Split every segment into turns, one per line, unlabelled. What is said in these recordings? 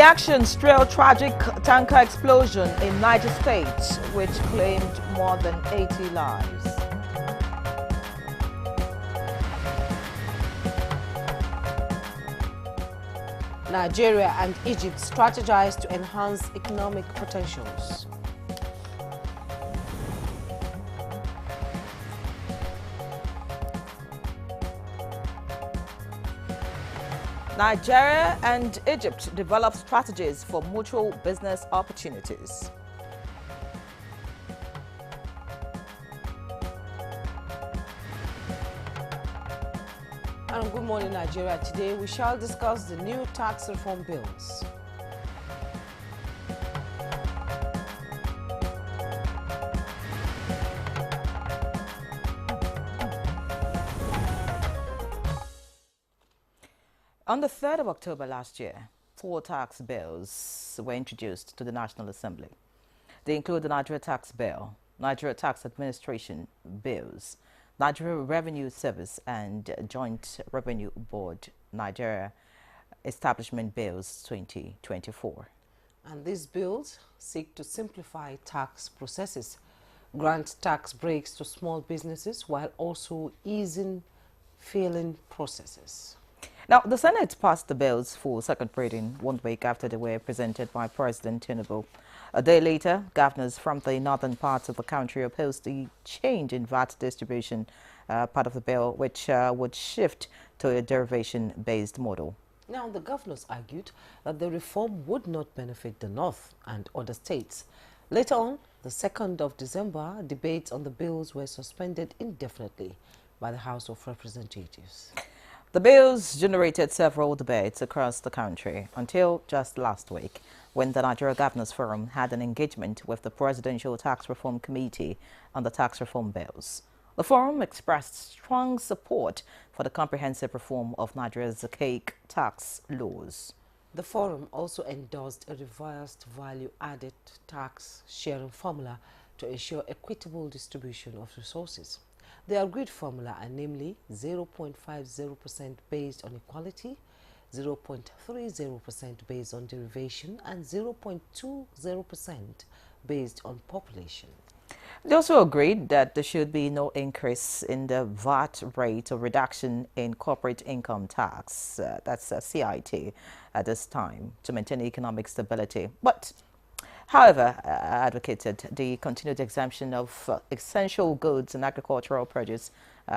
Reactions trail tragic tanker explosion in Niger State, which claimed more than 80 lives.
Nigeria and Egypt strategize to enhance economic potentials.
Nigeria and Egypt develop strategies for mutual business opportunities.
And good morning, Nigeria. Today we shall discuss the new tax reform bills.
On the 3rd of October last year, 4 tax bills were introduced to the National Assembly. They include the Nigeria Tax Bill, Nigeria Tax Administration Bills, Nigeria Revenue Service and Joint Revenue Board Nigeria Establishment Bills 2024.
And these bills seek to simplify tax processes, grant tax breaks to small businesses while also easing filing processes.
Now, the Senate passed the bills for second reading 1 week after they were presented by President Tinubu. A day later, governors from the northern parts of the country opposed the change in VAT distribution part of the bill, which would shift to a derivation-based model.
Now, the governors argued that the reform would not benefit the North and other states. Later on, the 2nd of December, debates on the bills were suspended indefinitely by the House of Representatives.
The bills generated several debates across the country until just last week, when the Nigeria Governors Forum had an engagement with the Presidential Tax Reform Committee on the tax reform bills. The forum expressed strong support for the comprehensive reform of Nigeria's archaic tax laws.
The forum also endorsed a revised value-added tax sharing formula to ensure equitable distribution of resources. The agreed formula are namely 0.50% based on equality, 0.30% based on derivation, and 0.20% based on population.
They also agreed that there should be no increase in the VAT rate or reduction in corporate income tax, that's CIT, at this time to maintain economic stability. But however, advocated the continued exemption of essential goods and agricultural produce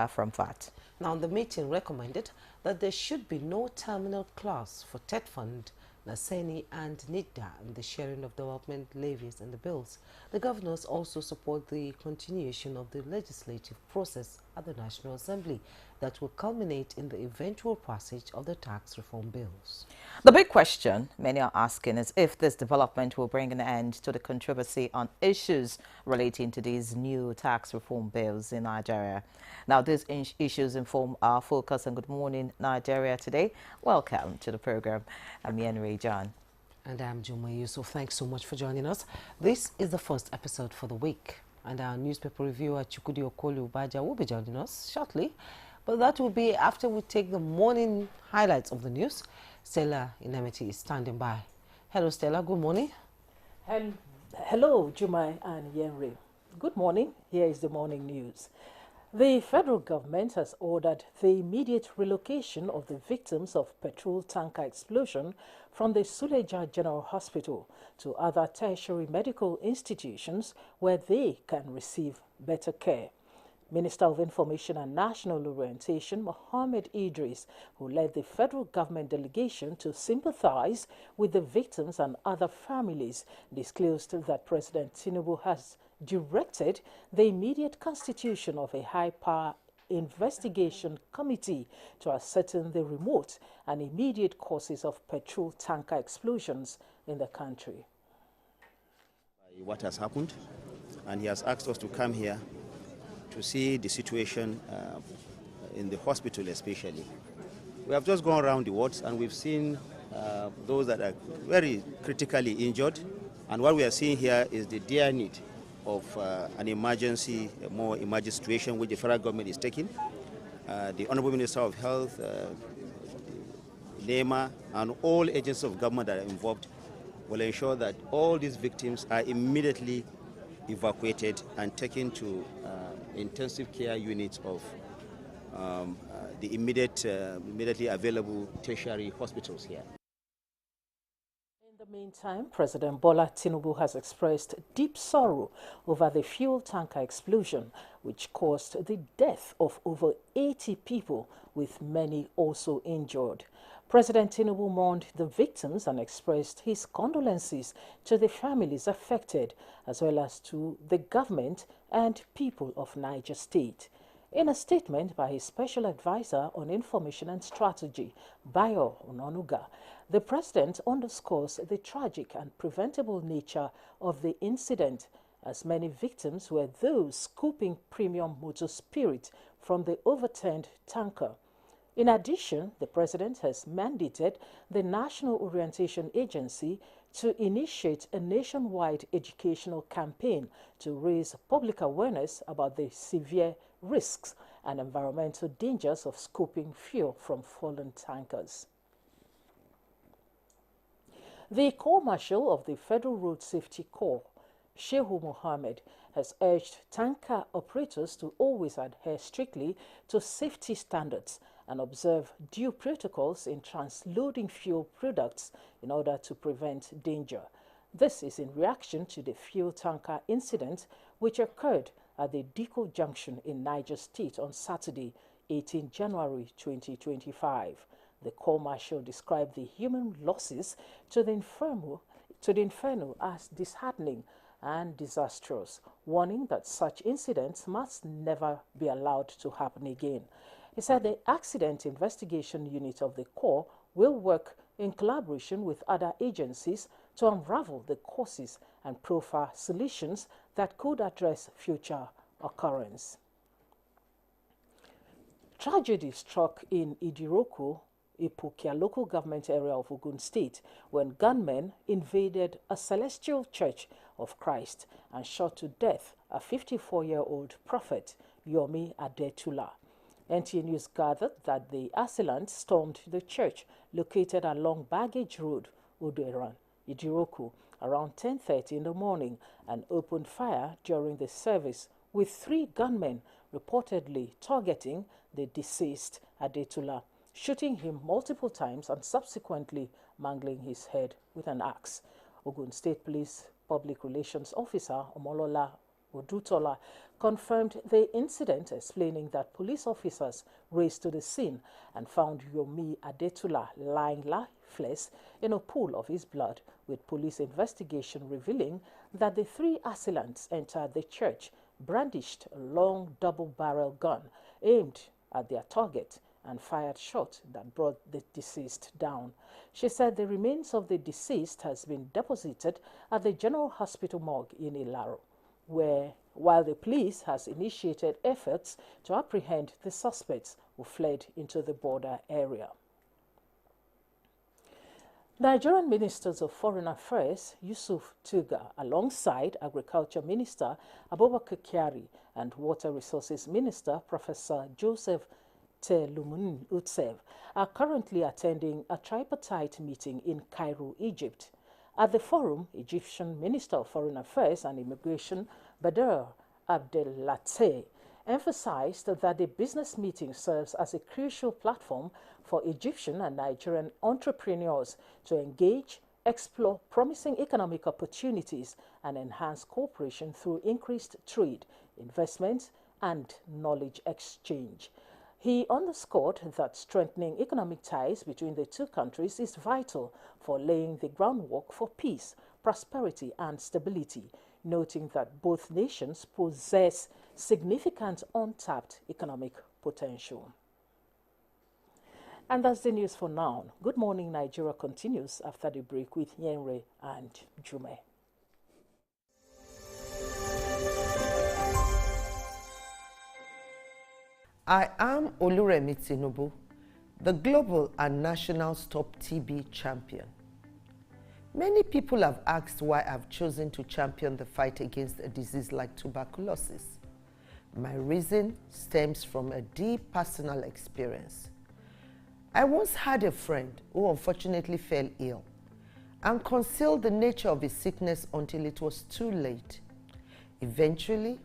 from VAT.
Now, the meeting recommended that there should be no terminal clause for TETFund, NASENI and NIDDA in the sharing of development levies in the bills. The governors also support the continuation of the legislative process at the National Assembly that will culminate in the eventual passage of the tax reform bills.
The big question many are asking is if this development will bring an end to the controversy on issues relating to these new tax reform bills in Nigeria. Now, these issues inform our focus on Good Morning Nigeria today. Welcome to the program. I'm Yenri John.
And I'm Juma Yusuf. Thanks so much for joining us. This is the first episode for the week, and our newspaper reviewer Chukudi Okoli Ubaja will be joining us shortly. But that will be after we take the morning highlights of the news. Stella Inemeti is standing by. Hello, Stella. Good morning.
Hello, Juma and Yenri. Good morning. Here is the morning news. The federal government has ordered the immediate relocation of the victims of petrol tanker explosion from the Suleja General Hospital to other tertiary medical institutions where they can receive better care. Minister of Information and National Orientation, Mohammed Idris, who led the federal government delegation to sympathize with the victims and other families, disclosed that President Tinubu has directed the immediate constitution of a high-power investigation committee to ascertain the remote and immediate causes of petrol tanker explosions in the country.
What has happened, and he has asked us to come here to see the situation in the hospital especially. We have just gone around the wards and we've seen those that are very critically injured, and what we are seeing here is the dire need of an emergency, a more emergency situation which the federal government is taking. The Honorable Minister of Health, NEMA, and all agencies of government that are involved will ensure that all these victims are immediately evacuated and taken to intensive care units of the immediately available tertiary hospitals here.
In the meantime, President Bola Tinubu has expressed deep sorrow over the fuel tanker explosion, which caused the death of over 80 people, with many also injured. President Tinubu mourned the victims and expressed his condolences to the families affected, as well as to the government and people of Niger State. In a statement by his special advisor on information and strategy, Bayo Ononuga, the president underscores the tragic and preventable nature of the incident, as many victims were those scooping premium motor spirit from the overturned tanker. In addition, the president has mandated the National Orientation Agency to initiate a nationwide educational campaign to raise public awareness about the severe risks and environmental dangers of scooping fuel from fallen tankers. The Corps Marshal of the Federal Road Safety Corps, Shehu Mohammed, has urged tanker operators to always adhere strictly to safety standards and observe due protocols in transloading fuel products in order to prevent danger. This is in reaction to the fuel tanker incident which occurred at the Diko Junction in Niger State on Saturday, 18 January 2025. The Corps Marshal described the human losses to the Inferno as disheartening and disastrous, warning that such incidents must never be allowed to happen again. He said the Accident Investigation Unit of the Corps will work in collaboration with other agencies to unravel the causes and profile solutions that could address future occurrence. Tragedy struck in Idiroko, Ipokia local government area of Ogun State, when gunmen invaded a Celestial Church of Christ and shot to death a 54-year-old prophet, Yomi Adetula. NTA News gathered that the assailants stormed the church located along Baggage Road, Oderan, Idiroku, around 10:30 in the morning and opened fire during the service, with 3 gunmen reportedly targeting the deceased Adetula, shooting him multiple times and subsequently mangling his head with an axe. Ogun State Police Public Relations Officer Omolola Odutola confirmed the incident, explaining that police officers raced to the scene and found Yomi Adetula lying lifeless in a pool of his blood, with police investigation revealing that the 3 assailants entered the church, brandished a long double-barrel gun aimed at their target and fired shots that brought the deceased down. She said the remains of the deceased has been deposited at the General Hospital morgue in Ilaro, while the police has initiated efforts to apprehend the suspects who fled into the border area. Nigerian Ministers of Foreign Affairs Yusuf Tuga, alongside Agriculture Minister Abubakar Kyari and Water Resources Minister Professor Joseph Telumun Utsev, are currently attending a tripartite meeting in Cairo, Egypt. At the forum, Egyptian Minister of Foreign Affairs and Immigration Badr Abdelateh emphasized that the business meeting serves as a crucial platform for Egyptian and Nigerian entrepreneurs to engage, explore promising economic opportunities, and enhance cooperation through increased trade, investment, and knowledge exchange. He underscored that strengthening economic ties between the 2 countries is vital for laying the groundwork for peace, prosperity, and stability, noting that both nations possess significant untapped economic potential. And that's the news for now. Good Morning Nigeria continues after the break with Yenre and Jume.
I am Oluremi Tinubu, the global and national Stop TB champion. Many people have asked why I've chosen to champion the fight against a disease like tuberculosis. My reason stems from a deep personal experience. I once had a friend who unfortunately fell ill, and concealed the nature of his sickness until it was too late. Eventually,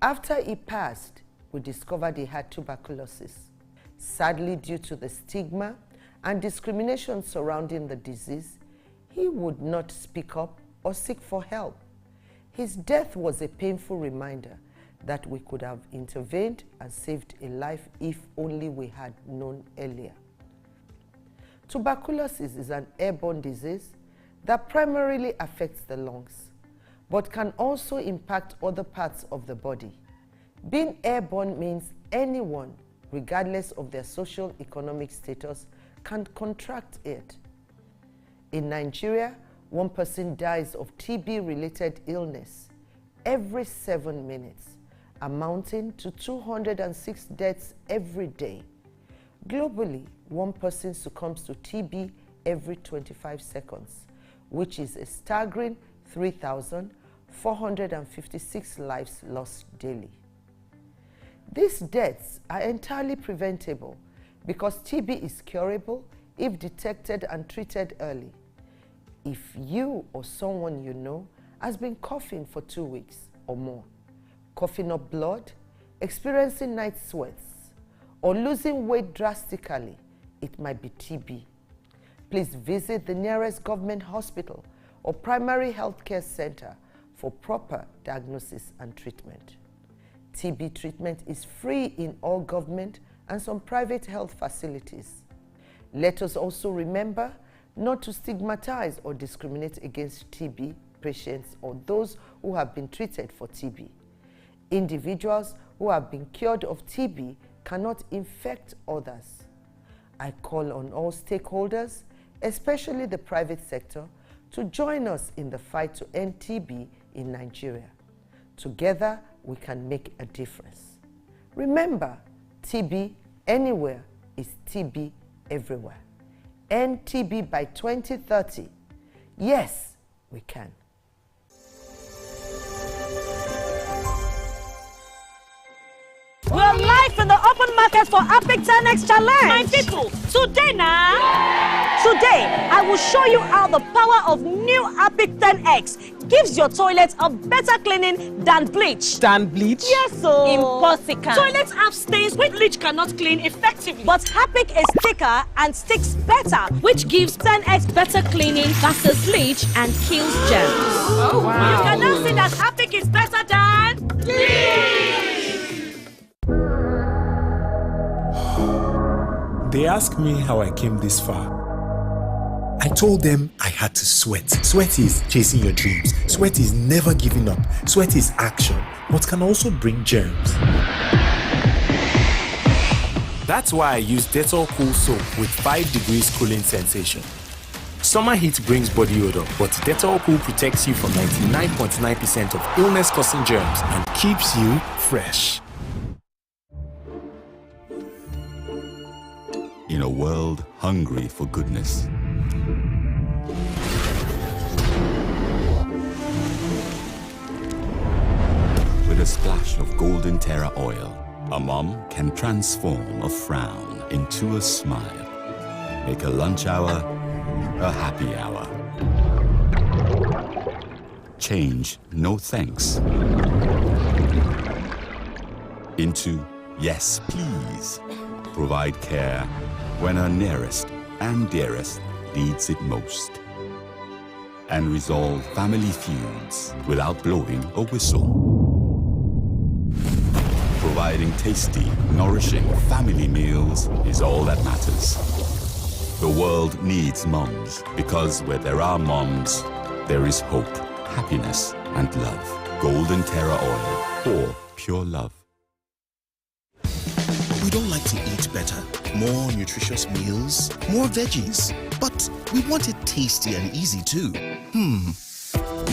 after he passed, we discovered he had tuberculosis. Sadly, due to the stigma and discrimination surrounding the disease, he would not speak up or seek for help. His death was a painful reminder that we could have intervened and saved a life if only we had known earlier. Tuberculosis is an airborne disease that primarily affects the lungs, but can also impact other parts of the body. Being airborne means anyone, regardless of their social-economic status, can contract it. In Nigeria, 1 person dies of TB-related illness every 7 minutes, amounting to 206 deaths every day. Globally, 1 person succumbs to TB every 25 seconds, which is a staggering 3,456 lives lost daily. These deaths are entirely preventable because TB is curable if detected and treated early. If you or someone you know has been coughing for 2 weeks or more, coughing up blood, experiencing night sweats, or losing weight drastically, it might be TB. Please visit the nearest government hospital or primary health care center for proper diagnosis and treatment. TB treatment is free in all government and some private health facilities. Let us also remember not to stigmatize or discriminate against TB patients or those who have been treated for TB. Individuals who have been cured of TB cannot infect others. I call on all stakeholders, especially the private sector, to join us in the fight to end TB in Nigeria. Together, we can make a difference. Remember, TB anywhere is TB everywhere. End TB by 2030. Yes, we can.
We're live in the open market for Epic 10X Challenge. My people, today I will show you how the power of new Epic 10X gives your toilet a better cleaning than bleach.
Than bleach?
Yes, so.
Impossible.
Toilets have stains which bleach cannot clean effectively. But Epic is thicker and sticks better, which gives 10X better cleaning versus bleach and kills germs.
Oh, wow.
You can now see that Epic is better than bleach.
They asked me how I came this far. I told them I had to sweat. Sweat is chasing your dreams. Sweat is never giving up. Sweat is action, but can also bring germs. That's why I use Dettol Cool Soap with 5 degrees cooling sensation. Summer heat brings body odor, but Dettol Cool protects you from 99.9% of illness-causing germs and keeps you fresh.
In a world hungry for goodness, with a splash of Golden Terra oil, a mom can transform a frown into a smile. Make a lunch hour a happy hour. Change no thanks into yes please. Provide care when our nearest and dearest needs it most. And resolve family feuds without blowing a whistle. Providing tasty, nourishing family meals is all that matters. The world needs moms, because where there are moms, there is hope, happiness, and love. Golden Terra Oil, or pure love.
We don't like to eat better, more nutritious meals, more veggies, but we want it tasty and easy too.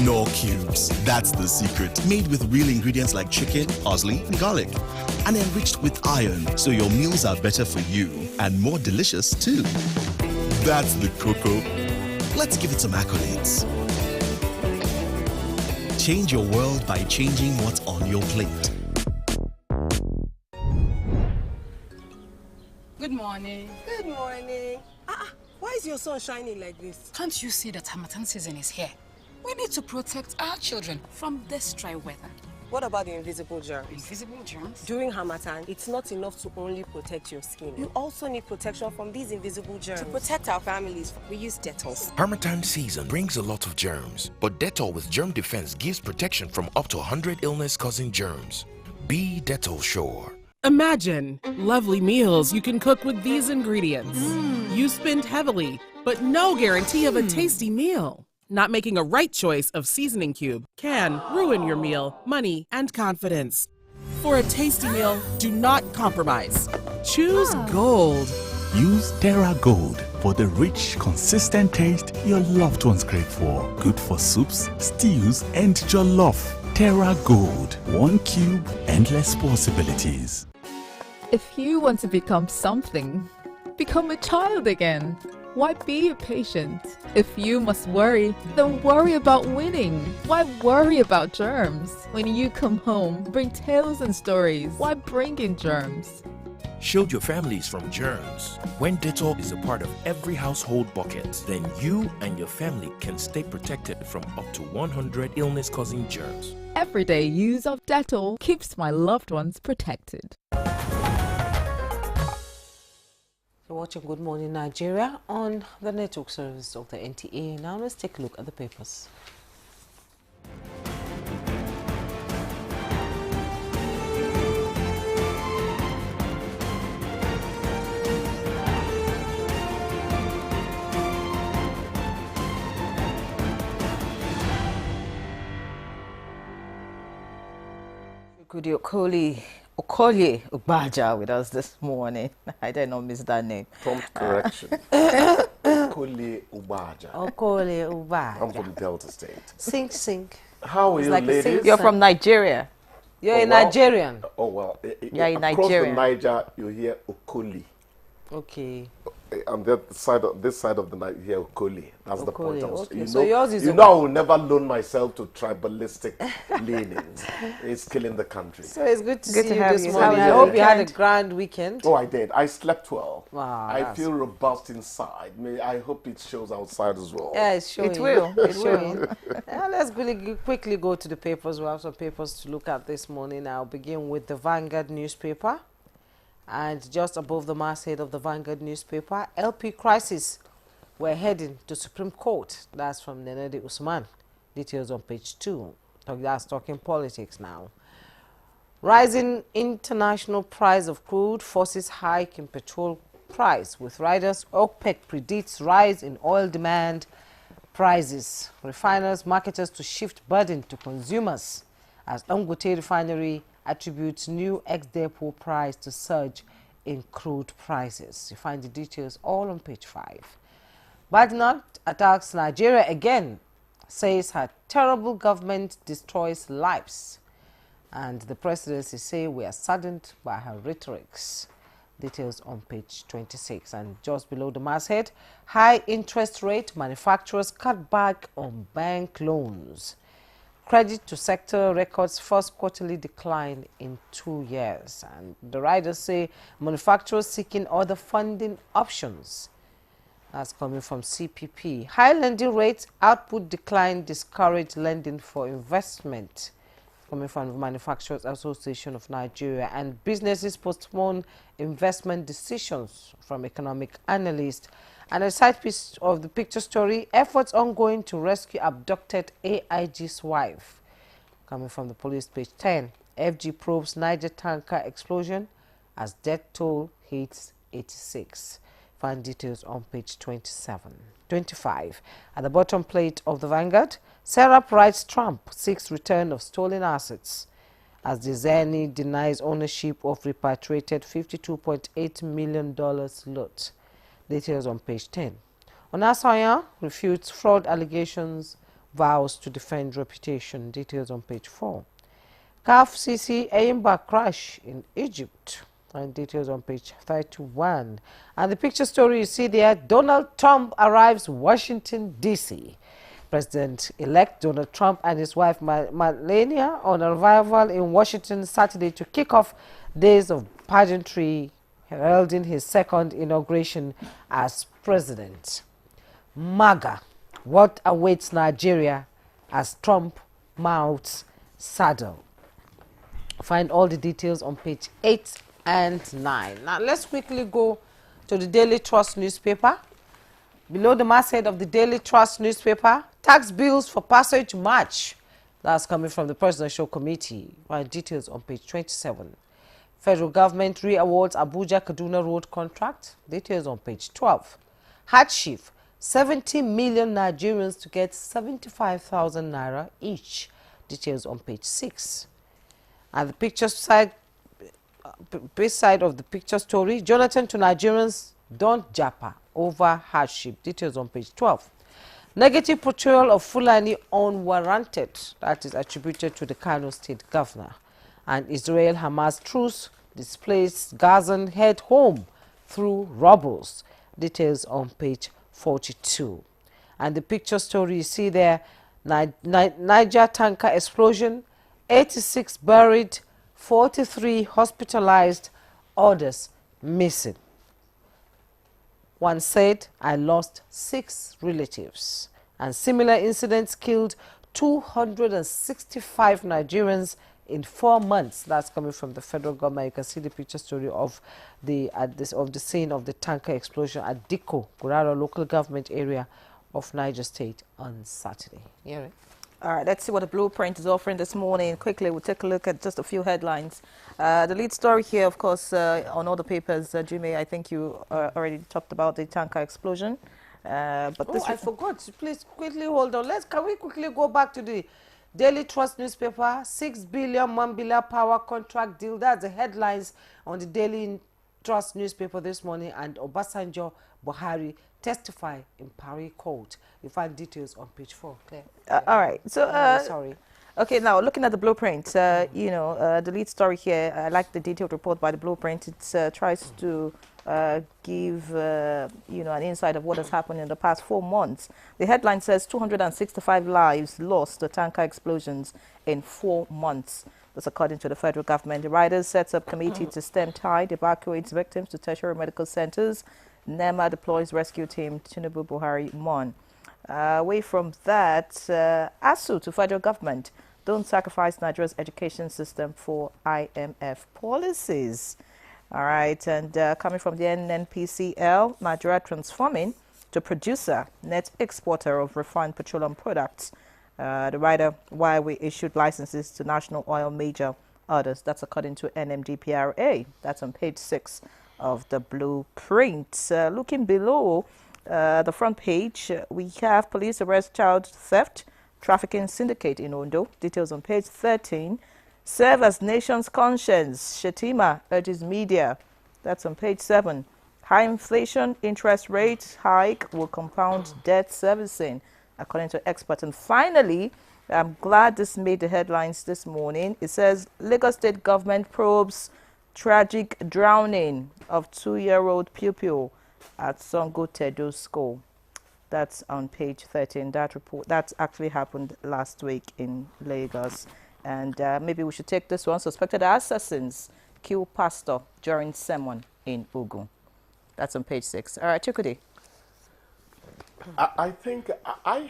Knorr Cubes, that's the secret. Made with real ingredients like chicken, parsley, and garlic, and enriched with iron, so your meals are better for you and more delicious too. That's the cocoa. Let's give it some accolades. Change your world by changing what's on your plate.
Good morning.
Good morning.
Why is your sun shining like this?
Can't you see that Harmattan season is here? We need to protect our children from this dry weather.
What about the invisible germs?
Invisible germs?
During Harmattan, it's not enough to only protect your skin. You also need protection from these invisible germs. To protect our families, we use Dettol.
Harmattan season brings a lot of germs, but Dettol with Germ Defense gives protection from up to 100 illness-causing germs. Be Dettol sure.
Imagine lovely meals you can cook with these ingredients. You spend heavily, but no guarantee of a tasty meal. Not making a right choice of seasoning cube can ruin your meal, money, and confidence. For a tasty meal, do not compromise. Choose Gold.
Use Terra Gold for the rich, consistent taste your loved ones crave for. Good for soups, stews, and jollof. Terra Gold. 1 cube, endless possibilities.
If you want to become something, become a child again. Why be a patient? If you must worry, then worry about winning. Why worry about germs? When you come home, bring tales and stories. Why bring in germs?
Shield your families from germs. When Dettol is a part of every household bucket, then you and your family can stay protected from up to 100 illness-causing germs.
Everyday use of Dettol keeps my loved ones protected.
You're watching Good Morning Nigeria on the network service of the NTA. Now let's take a look at the papers.
Good Okolie Ugbaja with us this morning. I did not miss that name.
Prompt correction. Okolie Ugbaja.
Okolie Ugbaja.
I'm from Delta State.
Sink.
How are you, ladies?
You're from Nigeria.
You're a Nigerian.
Oh, well.
You're in
across
Nigeria.
the Niger, you hear Okoli.
Okay.
On this side of the night, you hear Okoli. That's the point.
Okay. So yours is
I will never loan myself to tribalistic leanings. It's killing the country.
So it's good to see you this morning. I hope you had a grand weekend.
Oh, I did. I slept well.
Wow,
I feel robust inside. I hope it shows outside as well.
Yeah, it's showing.
It will.
It's showing. Now let's quickly go to the papers. We have some papers to look at this morning. I'll begin with the Vanguard newspaper. And just above the masthead of the Vanguard newspaper, LP crisis. We're heading to Supreme Court. That's from Nenedi Usman. Details on page 2. That's talking politics now. Rising international price of crude forces hike in petrol price. With riders, OPEC predicts rise in oil demand prices. Refiners, marketers to shift burden to consumers as Dangote refinery attributes new ex-depot price to surge in crude prices. You find the details all on page 5. Badenoch attacks Nigeria again, says her terrible government destroys lives. And the presidency say we are saddened by her rhetorics. Details on page 26. And just below the masthead, high interest rate, manufacturers cut back on bank loans. Credit to sector records first quarterly decline in 2 years. And the riders say manufacturers seeking other funding options. That's coming from CPP. High lending rates, output decline, discourage lending for investment. Coming from the Manufacturers Association of Nigeria. And businesses postpone investment decisions from economic analysts. And a side piece of the picture story, efforts ongoing to rescue abducted AIG's wife. Coming from the police, page 10. FG probes Niger tanker explosion as death toll hits 86. Find details on page 25. At the bottom plate of the Vanguard, Serap writes Trump seeks return of stolen assets as the Zeni denies ownership of repatriated $52.8 million loot. Details on page 10. Onasanya refutes fraud allegations, vows to defend reputation. Details on page 4. CAF CC Eyimba crash in Egypt. And details on page 31. And the picture story you see there, Donald Trump arrives Washington, D.C. President-elect Donald Trump and his wife Melania on arrival in Washington Saturday to kick off days of pageantry heralding his second inauguration as president. MAGA, what awaits Nigeria as Trump mounts saddle? Find all the details on page 8 and 9. Now let's quickly go to the Daily Trust newspaper. Below the masthead of the Daily Trust newspaper, tax bills for passage March. That's coming from the Presidential Committee. Find details on page 27. Federal government re-awards Abuja-Kaduna road contract. Details on page 12. Hardship, 70 million Nigerians to get 75,000 naira each. Details on page 6. And the picture side, beside of the picture story, Jonathan to Nigerians don't japa over hardship. Details on page 12. Negative portrayal of Fulani unwarranted. That is attributed to the Kano State Governor. And Israel-Hamas truce displays Gazan head home through rubbles. Details on page 42. And the picture story you see there, Niger tanker explosion, 86 buried, 43 hospitalized, others missing. One said, I lost 6 relatives. And similar incidents killed 265 Nigerians in 4 months. That's coming from the federal government. You can see the picture story of the scene of the tanker explosion at Diko, Gurara local government area of Niger State on Saturday. Yeah.
All right, let's see what the Blueprint is offering this morning. Quickly, we'll take a look at just a few headlines. The lead story here, of course, on all the papers, Jimmy, I think you already talked about the tanker explosion. But this
I forgot. Please quickly hold on. Can we quickly go back to the Daily Trust newspaper? 6 billion Mambila power contract deal. That's the headlines on the Daily Trust newspaper this morning. And Obasanjo Buhari testify in Paris court. You find details on page 4. Claire.
All right. So,
sorry.
Okay, now looking at the Blueprint, you know, the lead story here, I like the detailed report by the Blueprint. It tries to give, you know, an insight of what has happened in the past 4 months. The headline says 265 lives lost to tanker explosions in 4 months. That's according to the federal government. The riders sets up committee to stem tide, evacuates victims to tertiary medical centers. NEMA deploys rescue team, Tinubu Buhari Mon. Away from that, ASU to federal government, don't sacrifice Nigeria's education system for IMF policies. All right, and coming from the NNPCL, Nigeria transforming to producer, net exporter of refined petroleum products. The writer, why we issued licenses to national oil major others. That's according to NMDPRA. That's on page 6 of the Blueprint. Looking below the front page, we have police arrest child theft, trafficking syndicate in Ondo. Details on page 13. Serve as nation's conscience, Shetima urges media. That's on page 7. High inflation, interest rate hike will compound debt servicing, according to experts. And finally, I'm glad this made the headlines this morning. It says Lagos State government probes tragic drowning of 2-year-old pupil at Songo Tedo School. That's on page 13. That report, that's actually happened last week in Lagos. And maybe we should take this one. Suspected assassins kill pastor during sermon in Ogun. That's on page 6. All right, Chukudi.
I think I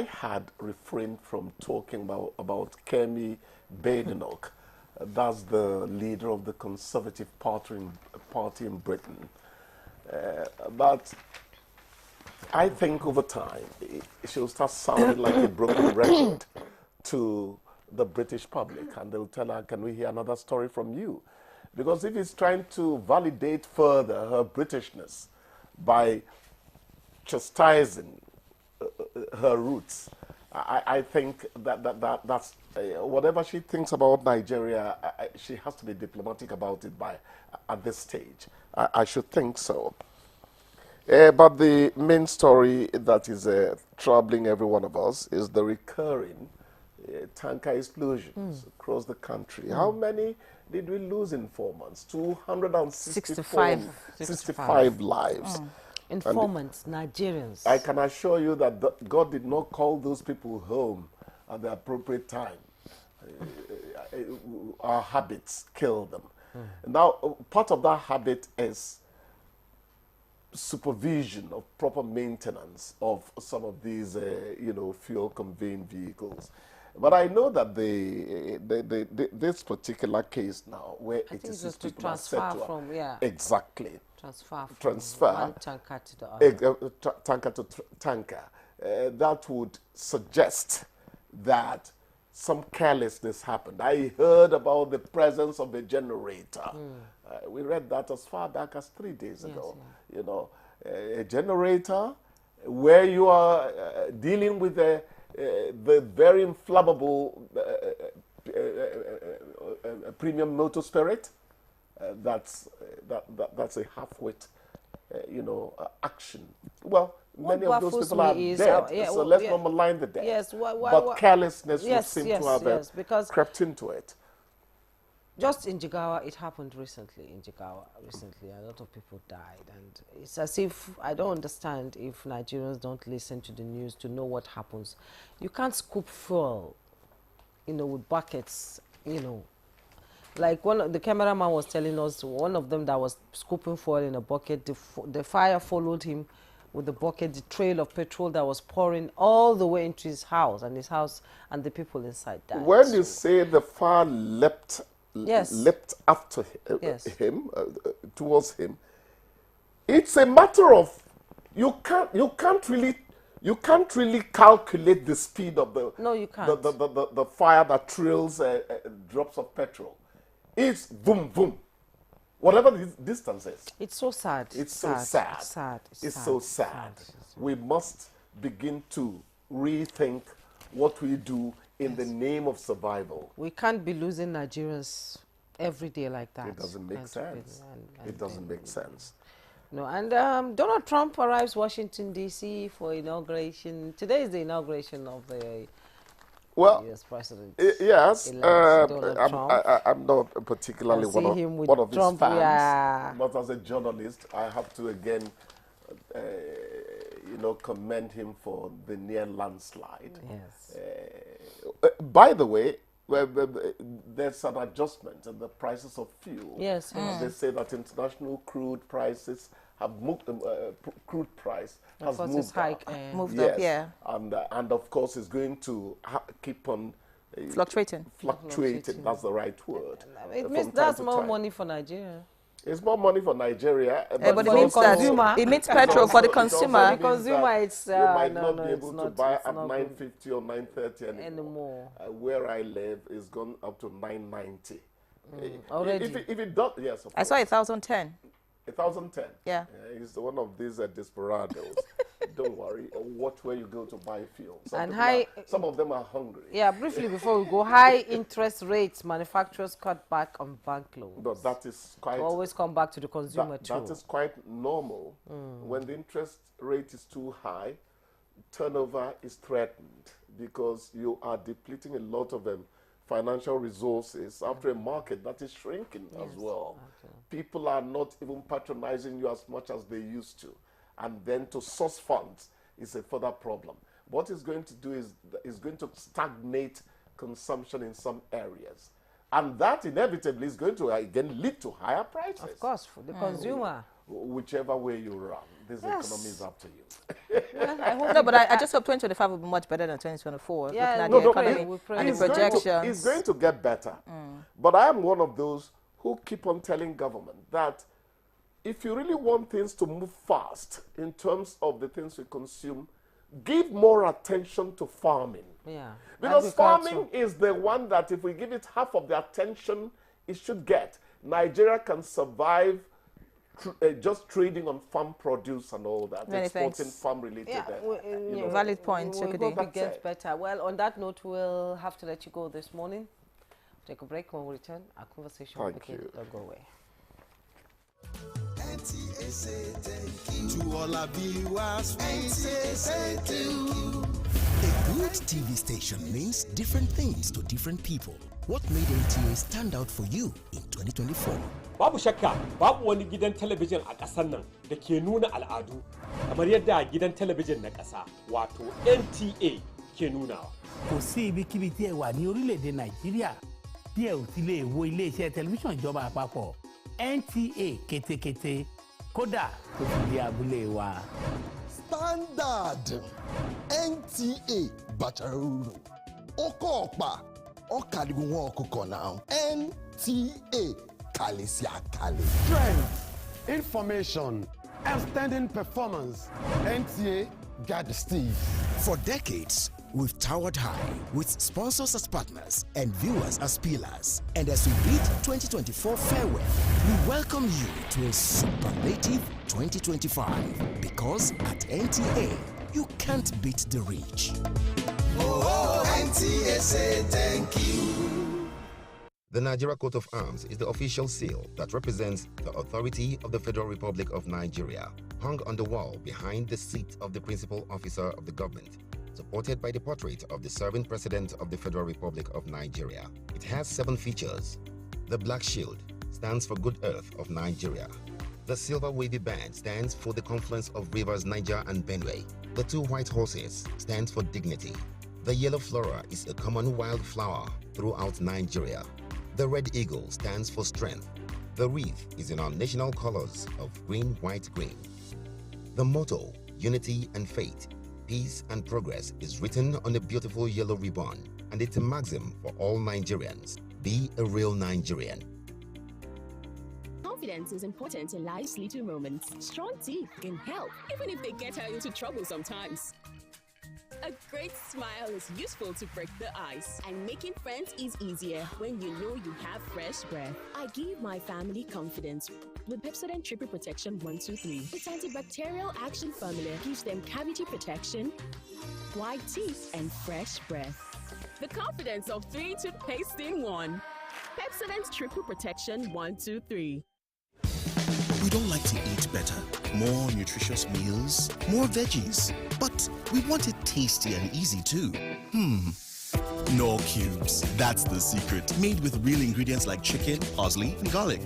had refrained from talking about Kemi Badenoch. That's the leader of the Conservative Party in Britain. But I think over time, she'll start sounding like a broken record to the British public. And they'll tell her, can we hear another story from you? Because if he's trying to validate further her Britishness by chastising her roots, I think that's whatever she thinks about Nigeria, she has to be diplomatic about it at this stage. I should think so. But the main story that is troubling every one of us is the recurring tanker explosions across the country. How many did we lose in 4 months? 265 lives.
In 4 months, Nigerians.
I can assure you that God did not call those people home at the appropriate time. Our habits kill them. Now, part of that habit is supervision of proper maintenance of some of these, fuel conveying vehicles. But I know that this particular case now, where
I think
86
it's to
people are
transfer
set to
from, yeah.
Exactly.
Transfer one tanker to the other.
Tanker to tanker. That would suggest that some carelessness happened. I heard about the presence of a generator. We read that as far back as 3 days ago. Yeah. You know, a generator where you are dealing with the very inflammable premium motor spirit. That's a half-wit, action. Well, many of those people are dead, so let's not malign the dead.
Yes,
but carelessness would seem to have crept into it.
Just in Jigawa, it happened recently. In Jigawa, a lot of people died, and it's as if I don't understand if Nigerians don't listen to the news to know what happens. You can't scoop fuel, with buckets, Like the cameraman was telling us, one of them that was scooping fuel in a bucket, the fire followed him with the bucket, the trail of petrol that was pouring all the way into his house, and the people inside died.
When you say the fire leapt after him, towards him, it's a matter of you can't really calculate the speed of the the fire that trails drops of petrol. It's boom boom, whatever the distance is.
It's so sad.
It's so sad. It's so sad. We must begin to rethink what we do in the name of survival.
We can't be losing Nigerians every day like that.
It doesn't make sense. It doesn't make sense.
No, and Donald Trump arrives Washington, D.C. for inauguration. Today is the inauguration of the U.S. president.
Yes, I'm not particularly one of his fans. Yeah. But as a journalist, I have to again, commend him for the near landslide.
Yes.
By the way, there's an adjustment in the prices of fuel.
Yes.
They say that international crude prices have moved. Crude price has moved up.
Yeah.
And of course, it's going to keep on
fluctuating.
That's the right word.
It means that's more money for Nigeria.
It's more money for Nigeria,
but it means that it means petrol for the consumer.
For the consumer, it's
you might not be able to buy at $9.50 or $9.30 anymore. Where I live, it's gone up to $9.90.
Already.
If it does, yes.
I saw 1,010.
1,010.
Yeah.
He's one of these desperados. Don't worry. Watch where you go to buy fuel. Some of them are hungry.
Yeah. Briefly before we go, high interest rates. Manufacturers cut back on bank loans.
But that is quite.
Always come back to the consumer too.
That is quite normal. When the interest rate is too high, turnover is threatened because you are depleting a lot of financial resources after a market that is shrinking as well. Okay. People are not even patronizing you as much as they used to. And then to source funds is a further problem. What it's going to do is going to stagnate consumption in some areas. And that inevitably is going to, again, lead to higher prices.
Of course, for the consumer.
Whichever way you run, this economy is up to you.
No, but I just hope 2025 will be much better than 2024. Yeah, looking at the economy and the projections.
It's going to get better. But I am one of those who keep on telling government that if you really want things to move fast in terms of the things we consume, give more attention to farming.
Yeah.
Because farming is the one that if we give it half of the attention it should get, Nigeria can survive just trading on farm produce and all that, exporting farm-related.
Valid point.
We hope it gets better. Well, on that note, we'll have to let you go this morning. Take a break. When we return, our conversation will begin. Don't go away.
To all our viewers, we say thank you. A good TV station means different things to different people. What made NTA stand out for you in 2024?
Babu shakka, babu wani gidan talabijin a ƙasar nan da ke nuna al'adu kamar yadda gidan talabijin na ƙasa wato NTA ke nunawa.
Kò sí ibikíbi tí ẹ wà ní orílẹ̀-èdè Nàìjíríà díẹ̀ ò ti lè wo iléeṣẹ́ tẹlifíṣàn ìjọba àpapọ̀ NTA kétékété kódà tó fi dé abúlé wa.
Standard NTA Bacharuru Okopa Okadigun Okoko now NTA Kalisi Akali.
Strength, information, outstanding performance. NTA got the steez.
For decades, we've towered high with sponsors as partners and viewers as pillars. And as we bid 2024 farewell, we welcome you to a superlative 2025. Because at NTA, you can't beat the reach.
Oh, NTA say thank you.
The Nigeria Coat of Arms is the official seal that represents the authority of the Federal Republic of Nigeria, hung on the wall behind the seat of the principal officer of the government, supported by the portrait of the serving President of the Federal Republic of Nigeria. It has 7 features. The black shield stands for Good Earth of Nigeria. The silver wavy band stands for the confluence of rivers Niger and Benue. The 2 white horses stands for dignity. The yellow flora is a common wildflower throughout Nigeria. The red eagle stands for strength. The wreath is in our national colors of green, white, green. The motto, unity and faith, peace and progress, is written on a beautiful yellow ribbon, and it's a maxim for all Nigerians. Be a real Nigerian.
Confidence is important in life's little moments. Strong teeth can help, even if they get her into trouble sometimes. A great smile is useful to break the ice, and making friends is easier when you know you have fresh breath. I give my family confidence with Pepsodent Triple Protection 123. Its antibacterial action formula gives them cavity protection, white teeth, and fresh breath. The confidence of 3 toothpaste in 1. Pepsodent Triple Protection 123.
We don't like to eat better, more nutritious meals, more veggies, but we want it tasty and easy too. Knorr Cubes, that's the secret. Made with real ingredients like chicken, parsley, and garlic,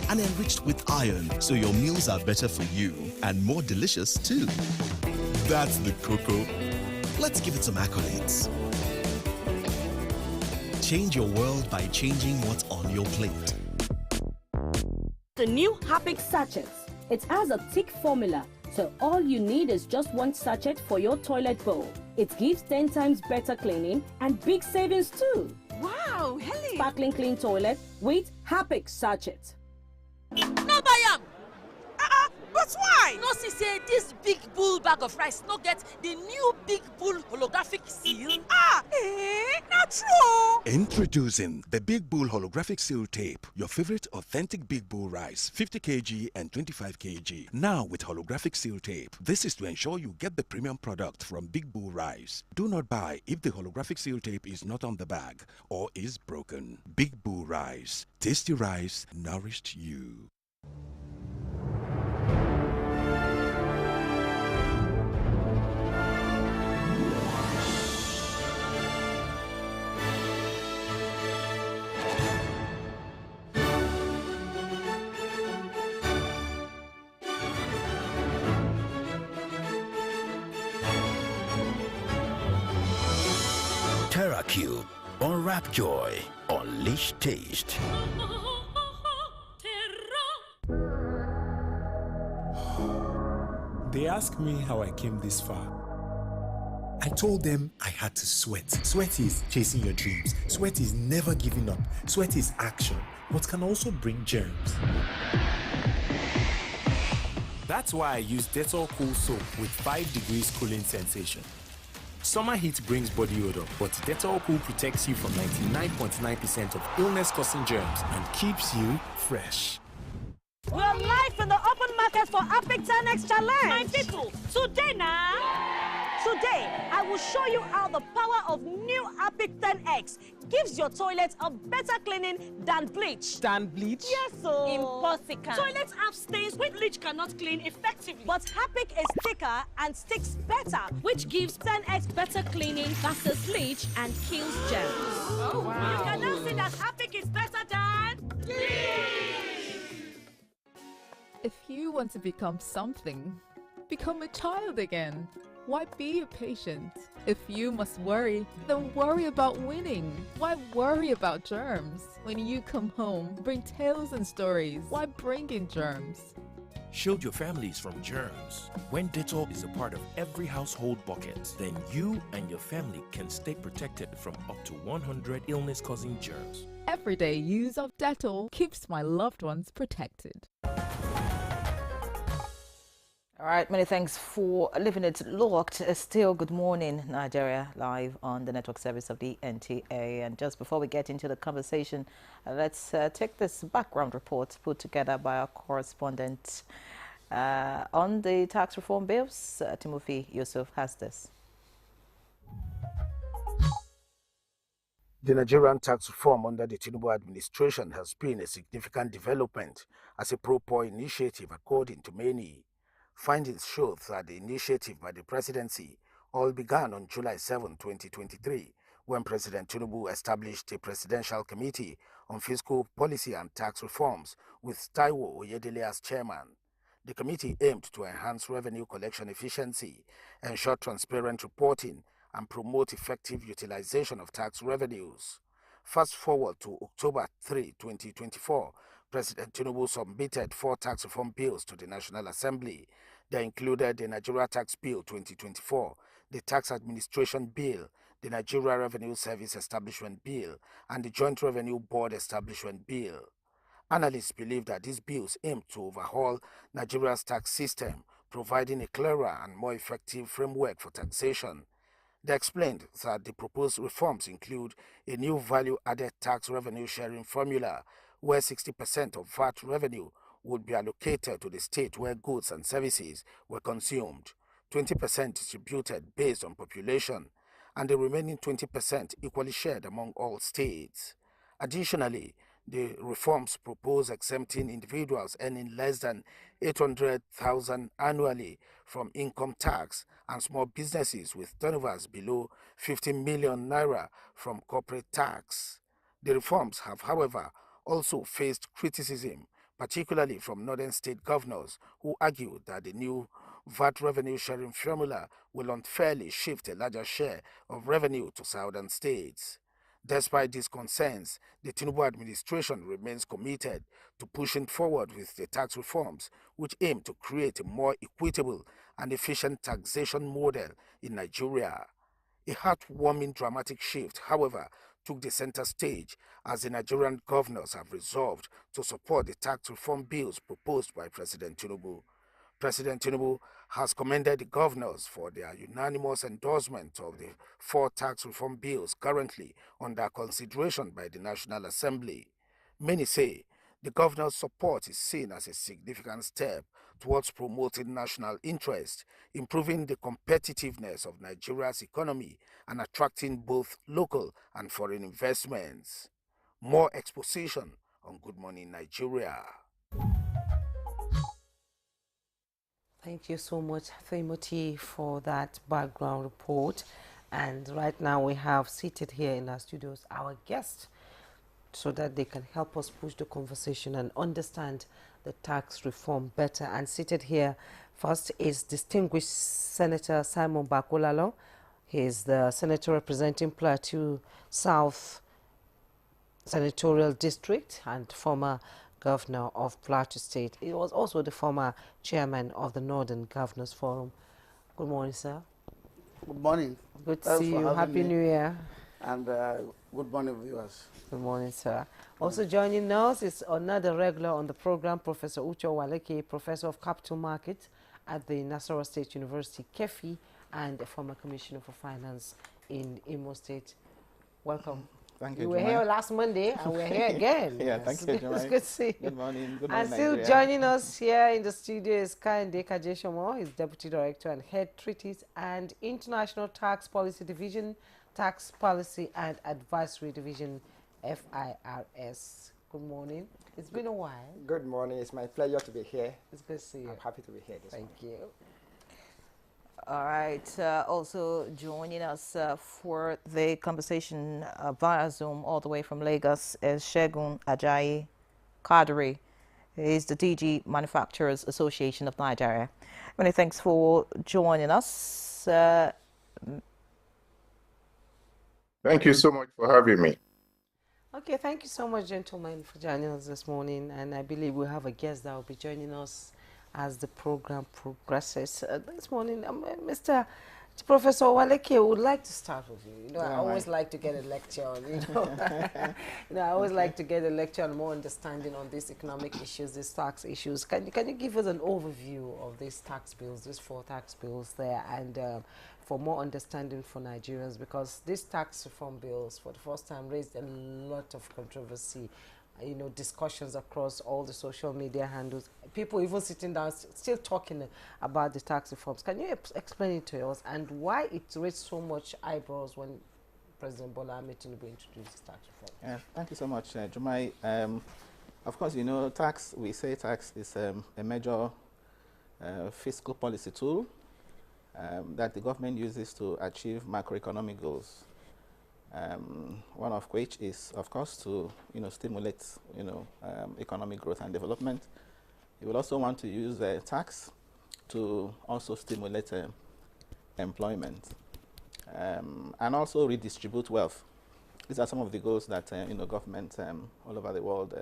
and enriched with iron, so your meals are better for you and more delicious too. That's the cocoa. Let's give it some accolades. Change your world by changing what's on your plate.
The new Harpic sachets. It has a thick formula, so all you need is just 1 sachet for your toilet bowl. It gives 10 times better cleaning and big savings too.
Wow, Helen!
Sparkling clean toilet with Harpic sachet.
No buy am! But why? No see say this big bull bag of rice no get the new big bull holographic seal? Not true!
Introducing the Big Bull Holographic Seal Tape, your favorite authentic Big Bull rice, 50 kg and 25 kg. Now with holographic seal tape. This is to ensure you get the premium product from Big Bull Rice. Do not buy if the holographic seal tape is not on the bag or is broken. Big Bull Rice. Tasty rice nourished you.
TerraCube. Unwrap joy. Unleash taste.
They ask me how I came this far. I told them I had to sweat. Sweat is chasing your dreams. Sweat is never giving up. Sweat is action, but can also bring germs. That's why I use Dettol Cool Soap with 5 degrees cooling sensation. Summer heat brings body odor, but Dettol Cool protects you from 99.9% of illness-causing germs and keeps you fresh.
We're live in the open market for Harpic 10X Challenge. My people, Today, I will show you how the power of new Harpic 10X gives your toilet a better cleaning than bleach.
Than bleach?
Yes, so.
Impossible.
Toilets have stains which bleach cannot clean effectively. But Harpic is thicker and sticks better, which gives 10X better cleaning versus bleach and kills germs.
Oh, wow.
You can now see that Harpic is better than bleach.
If you want to become something, become a child again. Why be patient? If you must worry, then worry about winning. Why worry about germs? When you come home, bring tales and stories. Why bring in germs?
Shield your families from germs. When Dettol is a part of every household bucket, then you and your family can stay protected from up to 100 illness-causing germs.
Everyday use of Dettol keeps my loved ones protected.
All right, many thanks for leaving it locked. Still, good morning, Nigeria, live on the network service of the NTA. And just before we get into the conversation, let's take this background report put together by our correspondent on the tax reform bills. Timothy Yusuf has this.
The Nigerian tax reform under the Tinubu administration has been a significant development as a pro-poor initiative, according to many. Findings show that the initiative by the presidency all began on July 7, 2023, when President Tinubu established a presidential committee on fiscal policy and tax reforms with Taiwo Oyedele as chairman. The committee aimed to enhance revenue collection efficiency, ensure transparent reporting, and promote effective utilization of tax revenues. Fast forward to October 3, 2024, President Tinubu submitted 4 tax reform bills to the National Assembly. They included the Nigeria Tax Bill 2024, the Tax Administration Bill, the Nigeria Revenue Service Establishment Bill, and the Joint Revenue Board Establishment Bill. Analysts believe that these bills aim to overhaul Nigeria's tax system, providing a clearer and more effective framework for taxation. They explained that the proposed reforms include a new value-added tax revenue sharing formula, where 60% of VAT revenue would be allocated to the state where goods and services were consumed, 20% distributed based on population, and the remaining 20% equally shared among all states. Additionally, the reforms propose exempting individuals earning less than 800,000 annually from income tax and small businesses with turnovers below 50 million naira from corporate tax. The reforms have, however, also faced criticism, particularly from northern state governors who argue that the new VAT revenue sharing formula will unfairly shift a larger share of revenue to southern states. Despite these concerns, the Tinubu administration remains committed to pushing forward with the tax reforms, which aim to create a more equitable and efficient taxation model in Nigeria. A heartwarming dramatic shift, however, took the center stage as the Nigerian governors have resolved to support the tax reform bills proposed by President Tinubu. President Tinubu has commended the governors for their unanimous endorsement of the 4 tax reform bills currently under consideration by the National Assembly. Many say the governor's support is seen as a significant step towards promoting national interest, improving the competitiveness of Nigeria's economy, and attracting both local and foreign investments. More exposition on Good Morning Nigeria.
Thank you so much, Timothy, for that background report. And right now we have seated here in our studios our guests so that they can help us push the conversation and understand the tax reform better. And seated here first is distinguished Senator Simon Bakolalo. He is the senator representing Plateau South Senatorial District and former Governor of Plateau State. He was also the former chairman of the Northern Governors Forum. Good morning, sir.
Good morning.
Good to see you. Happy New Year.
And good morning, viewers.
Good morning, sir. Also joining us is another regular on the program, Professor Ucho Waleke, Professor of Capital Markets at the Nasarawa State University, KEFI, and a former Commissioner for Finance in Imo State. Welcome.
Thank you,
You were here last Monday, and we're here again.
Yeah, thank you,
It's good to see you.
Good morning. Good
And
morning,
still
Nigeria.
joining us here in the studio is Kehinde Kajeshomo. He's Deputy Director and Head Treaties and International Tax Policy Division, Tax Policy and Advisory Division, FIRS. Good morning. It's been a while.
Good morning. It's my pleasure to be here.
It's good to see you.
I'm happy to be here this
Thank
morning.
you.
All right, also joining us for the conversation via Zoom all the way from Lagos is Segun Ajayi Kadri. He is the DG Manufacturers Association of Nigeria. Many thanks for joining us. Daniels.
Thank you so much for having me.
Okay, thank you so much, gentlemen, for joining us this morning. And I believe we have a guest that will be joining us as the program progresses. This morning, Mr. Professor Waleke, I would like to start with you. You know, I always like to get a lecture on, I always like to get a lecture on more understanding on these economic issues, these tax issues. Can you give us an overview of these tax bills, these 4 tax bills there, and for more understanding for Nigerians, because these tax reform bills for the first time raised a lot of controversy, discussions across all the social media handles, people even sitting down still talking about the tax reforms. Can you explain it to us, and why it raised so much eyebrows when President Bola Ahmed Tinubu introduced the tax reform?
Thank you so much, Jumai. Of course, we say tax is a major fiscal policy tool that the government uses to achieve macroeconomic goals. One of which is, of course, to stimulate economic growth and development. You will also want to use tax to also stimulate employment and also redistribute wealth. These are some of the goals that governments all over the world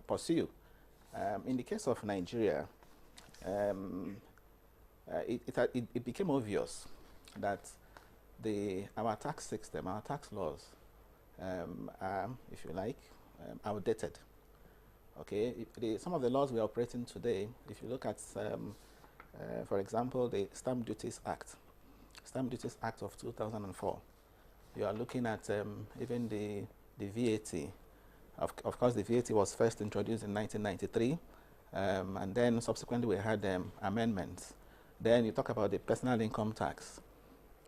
pursue. In the case of Nigeria, it became obvious that our tax system, our tax laws, are, if you like, outdated. Okay, some of the laws we are operating today, if you look at, for example, the Stamp Duties Act of 2004, you are looking at even the VAT. Of course, the VAT was first introduced in 1993, and then subsequently we had amendments. Then you talk about the personal income tax.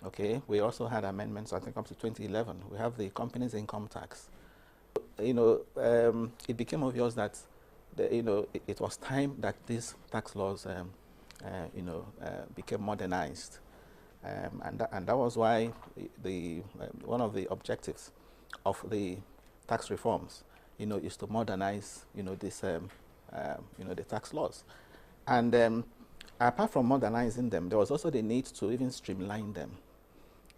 Okay, we also had amendments, I think up to 2011. We have the company's income tax. It became obvious that, it was time that these tax laws, became modernized. And that was why one of the objectives of the tax reforms, is to modernize, the tax laws. And apart from modernizing them, there was also the need to even streamline them.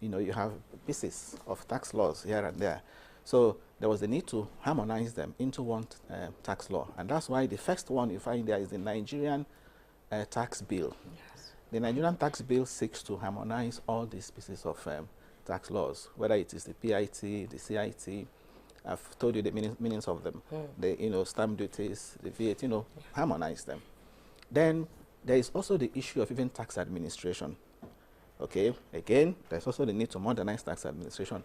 You have pieces of tax laws here and there. So there was the need to harmonize them into one tax law. And that's why the first one you find there is the Nigerian tax bill. Yes. The Nigerian tax bill seeks to harmonize all these pieces of tax laws, whether it is the PIT, the CIT. I've told you the meanings of them. The stamp duties, the VAT, harmonize them. Then there is also the issue of even tax administration. Okay, again, there's also the need to modernize tax administration,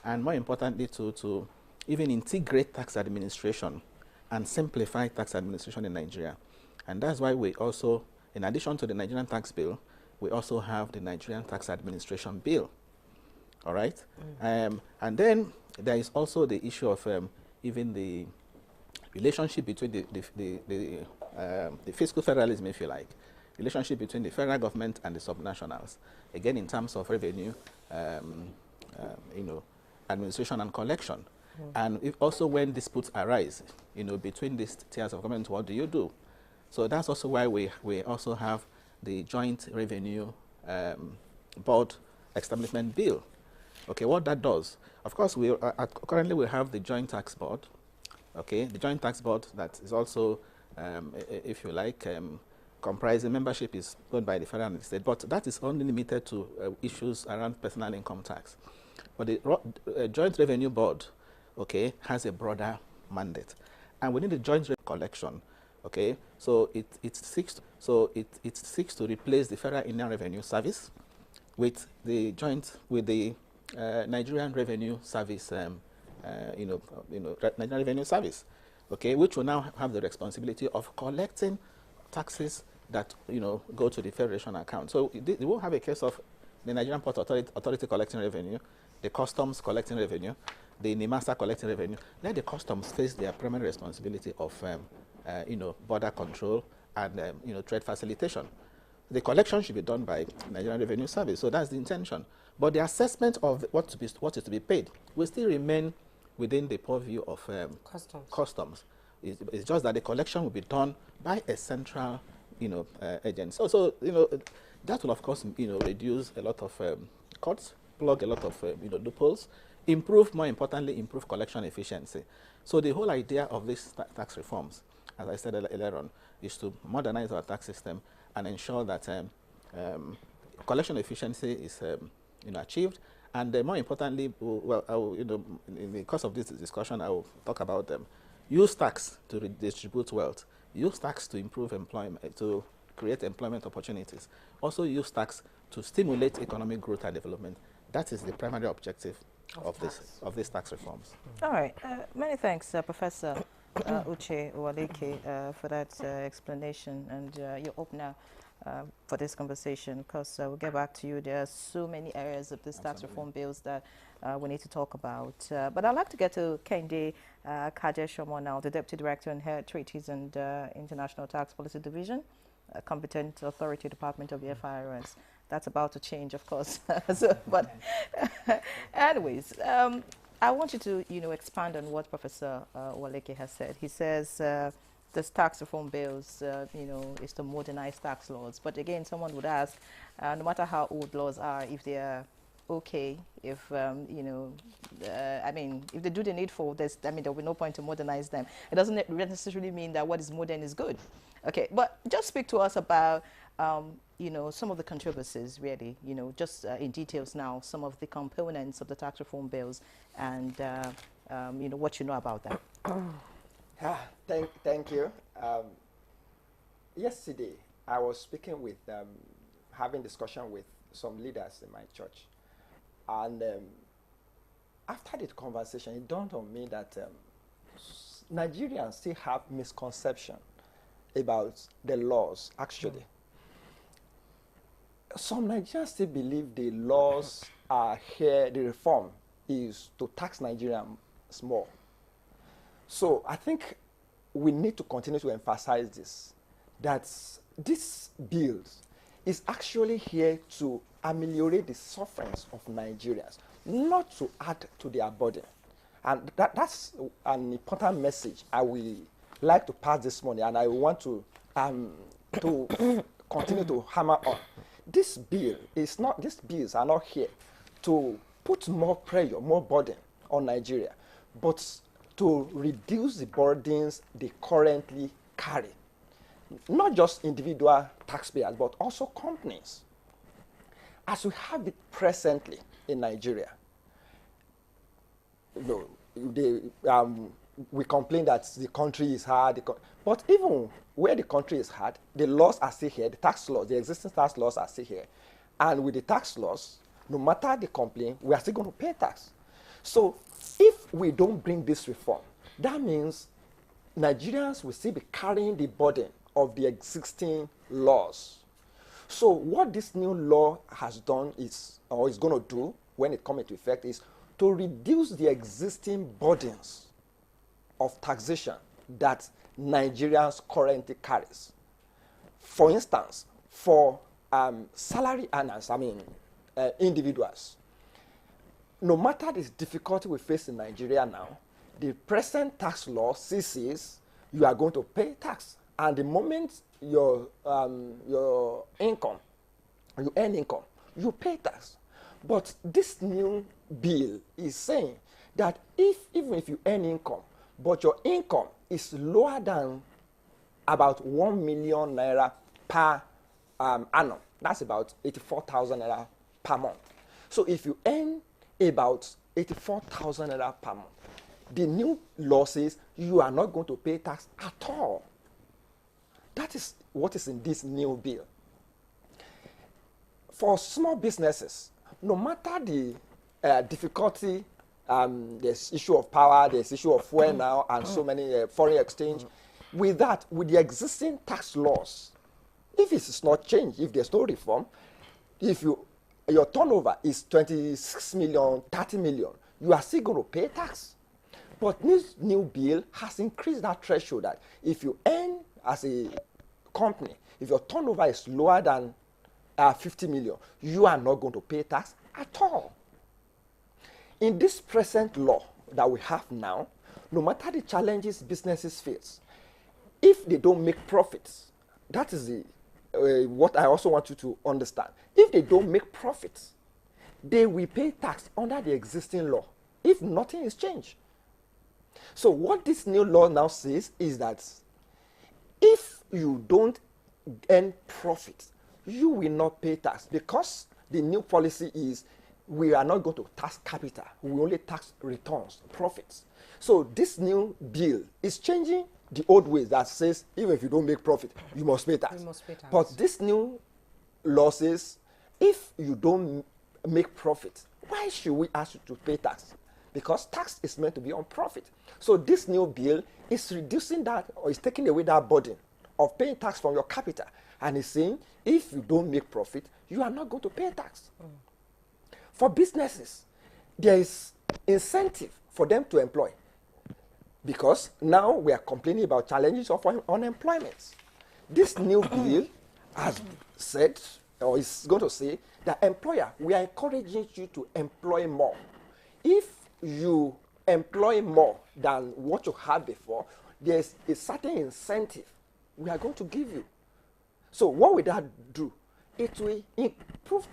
and more importantly, to even integrate tax administration and simplify tax administration in Nigeria. And that's why we also, in addition to the Nigerian tax bill, we also have the Nigerian tax administration bill. All right? And then there is also the issue of even the relationship between the fiscal federalism, if you like, relationship between the federal government and the subnationals, again in terms of revenue, administration and collection. And if also when disputes arise, between these tiers of government, what do you do? So that's also why we also have the Joint Revenue Board Establishment Bill. Okay, what that does, of course, currently we have the Joint Tax Board. Okay, the Joint Tax Board that is also, if you like, comprising membership is done by the federal and the state, but that is only limited to issues around personal income tax. But the Joint Revenue Board, okay, has a broader mandate, and within the Joint Revenue Collection, okay, so it seeks to replace the Federal Inland Revenue Service with the Nigerian Revenue Service, Nigerian Revenue Service, okay, which will now have the responsibility of collecting taxes that go to the federation account. So they will have a case of the Nigerian Port Authority collecting revenue, the Customs collecting revenue, the NIMASA collecting revenue. Let the Customs face their primary responsibility of border control and trade facilitation. The collection should be done by Nigerian Revenue Service. So that's the intention. But the assessment of what is to be paid will still remain within the purview of Customs. It's just that the collection will be done by a central, agency. So That will, of course, reduce a lot of cuts, plug a lot of loopholes, more importantly, improve collection efficiency. So the whole idea of these tax reforms, as I said earlier on, is to modernize our tax system and ensure that collection efficiency is achieved. And more importantly, in the course of this discussion, I will talk about use tax to redistribute wealth, use tax to improve employment, to create employment opportunities, also use tax to stimulate economic growth and development. That is the primary objective of these tax reforms.
All right. Many thanks, Professor Uche Uwaleke, for that explanation and your opener for this conversation, because we'll get back to you. There are so many areas of this tax reform bills that we need to talk about. But I'd like to get to Kehinde Kaje-Shomo now, the Deputy Director in Head Treaties and International Tax Policy Division, Competent Authority Department of the FIRS. That's about to change, of course. But anyways, I want you to, expand on what Professor Uwaleke has said. He says this tax reform bills, is to modernize tax laws. But again, someone would ask, no matter how old laws are, if they are okay, if, if they do the needful, there will be no point to modernize them. It doesn't necessarily mean that what is modern is good. Okay, but just speak to us about, some of the controversies, really, just in details now, some of the components of the tax reform bills and, what you know about that.
Thank you. Yesterday, I was speaking with, having discussion with some leaders in my church. And after the conversation, it dawned on me that Nigerians still have misconception about the laws, actually. Some Nigerians still believe the laws are here, the reform is to tax Nigerians more. So I think we need to continue to emphasize this, that this bill is actually here to ameliorate the sufferings of Nigerians, not to add to their burden. And that's an important message I will like to pass this morning, and I want to continue to hammer on. These bills are not here to put more pressure, more burden on Nigeria, but to reduce the burdens they currently carry. Not just individual taxpayers, but also companies. As we have it presently in Nigeria, we complain that the country is hard, but even where the country is hard, the laws are still here, the tax laws, the existing tax laws are still here. And with the tax laws, no matter the complaint, we are still going to pay tax. So if we don't bring this reform, that means Nigerians will still be carrying the burden of the existing laws. So what this new law has done is going to do when it comes into effect is to reduce the existing burdens of taxation that Nigerians currently carries. For instance, for salary earners, individuals, no matter the difficulty we face in Nigeria now, the present tax law says you are going to pay tax. And the moment your income, you earn income, you pay tax. But this new bill is saying that even if you earn income, but your income is lower than about 1 million naira per annum, that's about 84,000 naira per month. So if you earn about 84,000 naira per month, the new law says you are not going to pay tax at all. That is what is in this new bill. For small businesses, no matter the difficulty, there's issue of power, there's issue of fuel now, and so many foreign exchange. With that, with the existing tax laws, if it is not changed, if there's no reform, if your turnover is 26 million, 30 million, you are still going to pay tax. But this new bill has increased that threshold that if you earn as a company, if your turnover is lower than 50 million, you are not going to pay tax at all. In this present law that we have now, no matter the challenges businesses face, if they don't make profits, that is the what I also want you to understand, if they don't make profits, they will pay tax under the existing law if nothing is changed. So what this new law now says is that if you don't earn profit, you will not pay tax, because the new policy is we are not going to tax capital, we only tax returns, profits. So this new bill is changing the old ways that says even if you don't make profit, you must pay tax.
You must pay tax.
But this new law says if you don't make profit, why should we ask you to pay tax? Because tax is meant to be on profit. So this new bill is reducing that, or is taking away that burden of paying tax from your capital, and is saying if you don't make profit, you are not going to pay tax. For businesses, there is incentive for them to employ, because now we are complaining about challenges of unemployment. This new bill has said, or is going to say, that employer, we are encouraging you to employ more. If you employ more than what you had before, there's a certain incentive we are going to give you. So what will that do? It will improve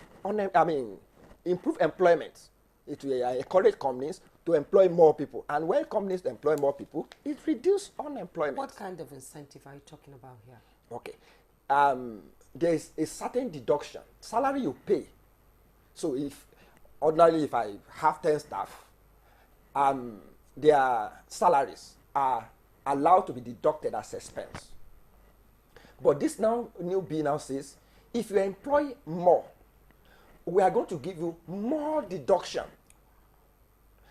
improve employment. It will encourage companies to employ more people. And when companies employ more people, it reduces unemployment.
What kind of incentive are you talking about here?
Okay. There is a certain deduction. Salary you pay. So ordinarily if I have 10 staff, their salaries are allowed to be deducted as expense. But this new bill now says, if you employ more, we are going to give you more deduction.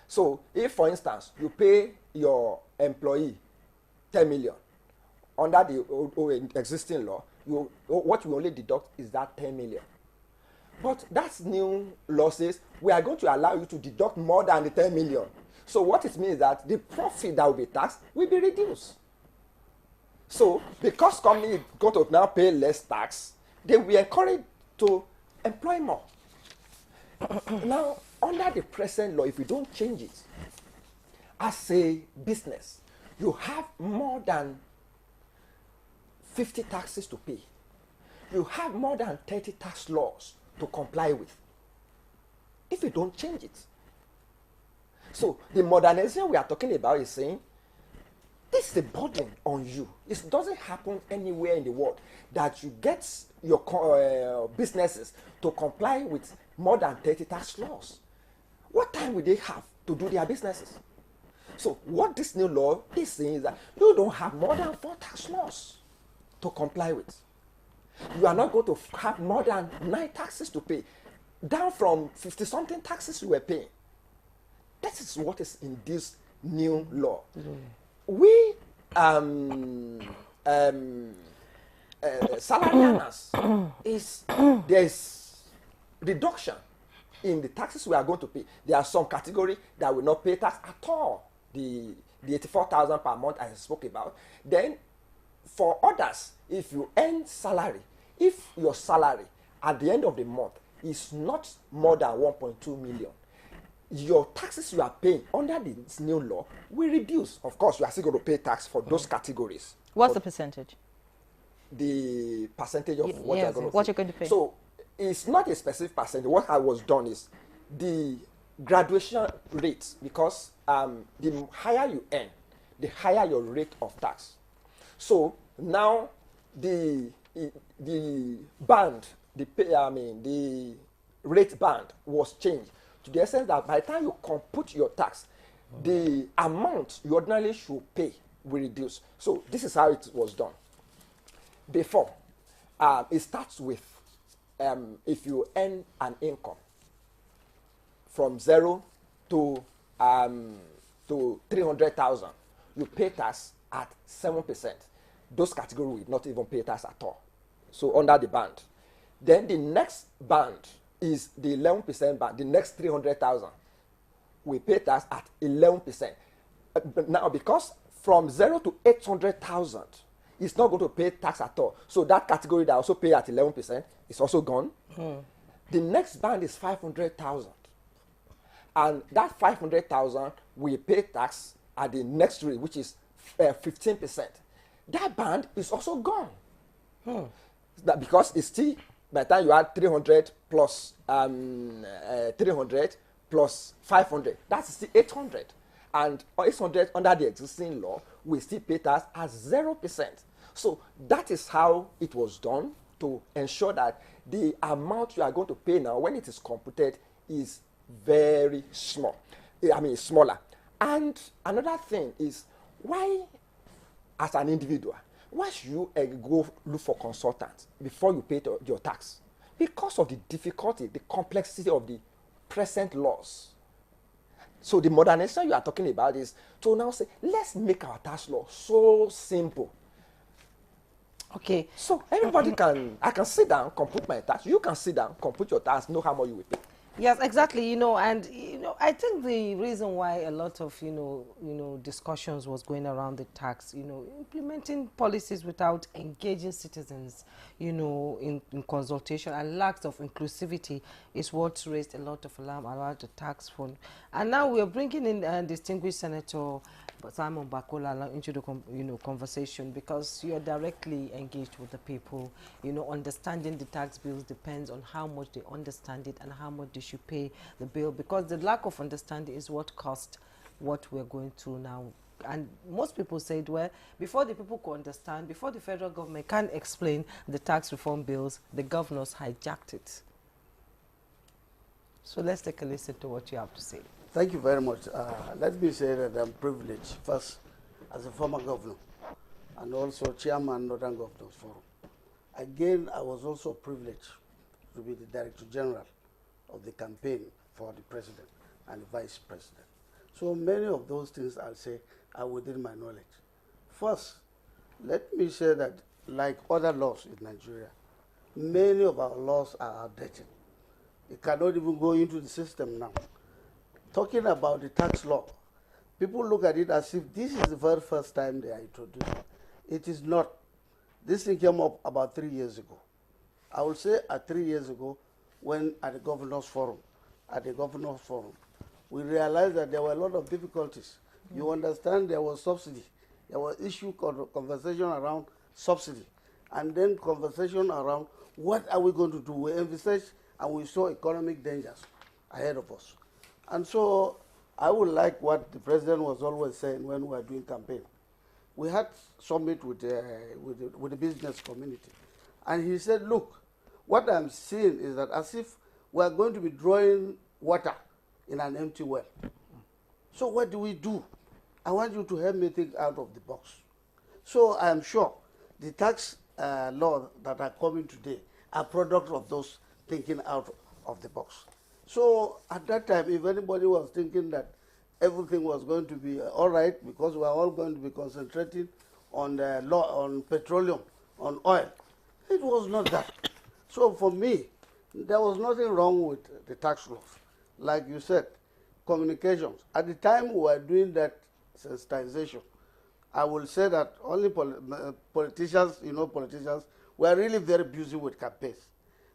So if, for instance, you pay your employee 10 million under the existing law, what you only deduct is that 10 million. But that new law says we are going to allow you to deduct more than the 10 million. So what it means is that the profit that will be taxed will be reduced. So because companies going to now pay less tax, they will be encouraged to employ more. Now, under the present law, if you don't change it, as a business, you have more than 50 taxes to pay. You have more than 30 tax laws to comply with if you don't change it. So the modernization we are talking about is saying this is a burden on you. It doesn't happen anywhere in the world that you get your businesses to comply with more than 30 tax laws. What time will they have to do their businesses? So what this new law is saying is that you don't have more than 4 tax laws to comply with. You are not going to have more than 9 taxes to pay, down from 50-something taxes you were paying. That is what is in this new law. We salary earners there is reduction in the taxes we are going to pay. There are some categories that will not pay tax at all. The 84,000 per month I spoke about. Then for others, if you earn salary, if your salary at the end of the month is not more than 1.2 million, your taxes you are paying under this new law will reduce. Of course, you are still going to pay tax for those categories.
What's the percentage?
The percentage of what you're going to pay.
pay.
So it's not a specific percentage. What I was done is the graduation rate, because the higher you earn, the higher your rate of tax. So now the band, the rate band was changed to the extent that by the time you compute your tax, the amount you ordinarily should pay will reduce. So this is how it was done. Before, it starts with if you earn an income from 0 to 300,000, you pay tax at 7%. Those categories will not even pay tax at all. So under the band. Then the next band is the 11% band. The next 300,000 we pay tax at 11%. Now, because from 0 to 800,000, it's not going to pay tax at all. So that category that also pay at 11% is also gone. The next band is 500,000. And that 500,000 will pay tax at the next rate, which is 15%. That band is also gone. That because it's still, by the time you add 300 plus 300 plus 500, that's still 800. And 800 under the existing law, we still pay tax as 0%. So that is how it was done to ensure that the amount you are going to pay now, when it is computed, is very small. I mean, smaller. And another thing is, why, as an individual, why should you go look for consultants before you pay your tax? Because of the difficulty, the complexity of the present laws. So the modernization you are talking about is to now say, let's make our tax law so simple.
Okay.
So everybody I can sit down, compute my tax. You can sit down, compute your tax, know how much you will pay.
Yes, exactly. I think the reason why a lot of discussions was going around the tax, implementing policies without engaging citizens, in consultation, and lack of inclusivity is what raised a lot of alarm around the tax fund. And now we are bringing in distinguished Senator Simon Bakola into the conversation, because you are directly engaged with the people. Understanding the tax bills depends on how much they understand it and how much they should pay the bill, because the lack of understanding is what caused what we're going through now. And most people said, well, before the people could understand, before the federal government can explain the tax reform bills, the governors hijacked it. So let's take a listen to what you have to say.
Thank you very much. Let me say that I'm privileged, first, as a former governor, and also chairman Northern Governors Forum. Again, I was also privileged to be the Director General of the campaign for the President and the Vice President. So many of those things I'll say are within my knowledge. First, let me say that, like other laws in Nigeria, many of our laws are outdated. It cannot even go into the system now. Talking about the tax law, people look at it as if this is the very first time they are introduced. It is not. This thing came up about 3 years ago. I will say 3 years ago, when at the Governors Forum, we realized that there were a lot of difficulties. You understand, there was subsidy. There was conversation around subsidy. And then conversation around what are we going to do. We envisaged and we saw economic dangers ahead of us. And so I would like what the president was always saying when we were doing campaign. We had summit with the business community. And he said, look, what I'm seeing is that as if we are going to be drawing water in an empty well. So what do? I want you to help me think out of the box. So I am sure the tax law that are coming today are product of those thinking out of the box. So at that time, if anybody was thinking that everything was going to be all right, because we are all going to be concentrating on the law, on petroleum, on oil, it was not that. So for me, there was nothing wrong with the tax laws. Like you said, communications. At the time we were doing that sensitization, I will say that only politicians, politicians were really very busy with campaigns.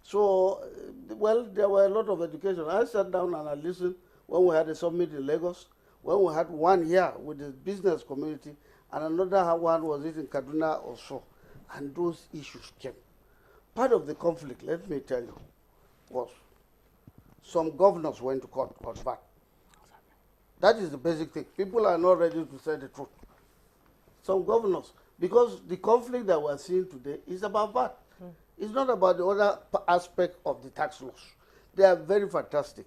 So, well, there were a lot of education. I sat down and I listened when we had a summit in Lagos, when we had one here with the business community, and another one was it in Kaduna or so, and those issues came. Part of the conflict, let me tell you, was some governors went to court on VAT. That is the basic thing. People are not ready to say the truth. Some governors, because the conflict that we're seeing today is about VAT. It's not about the other aspect of the tax laws. They are very fantastic.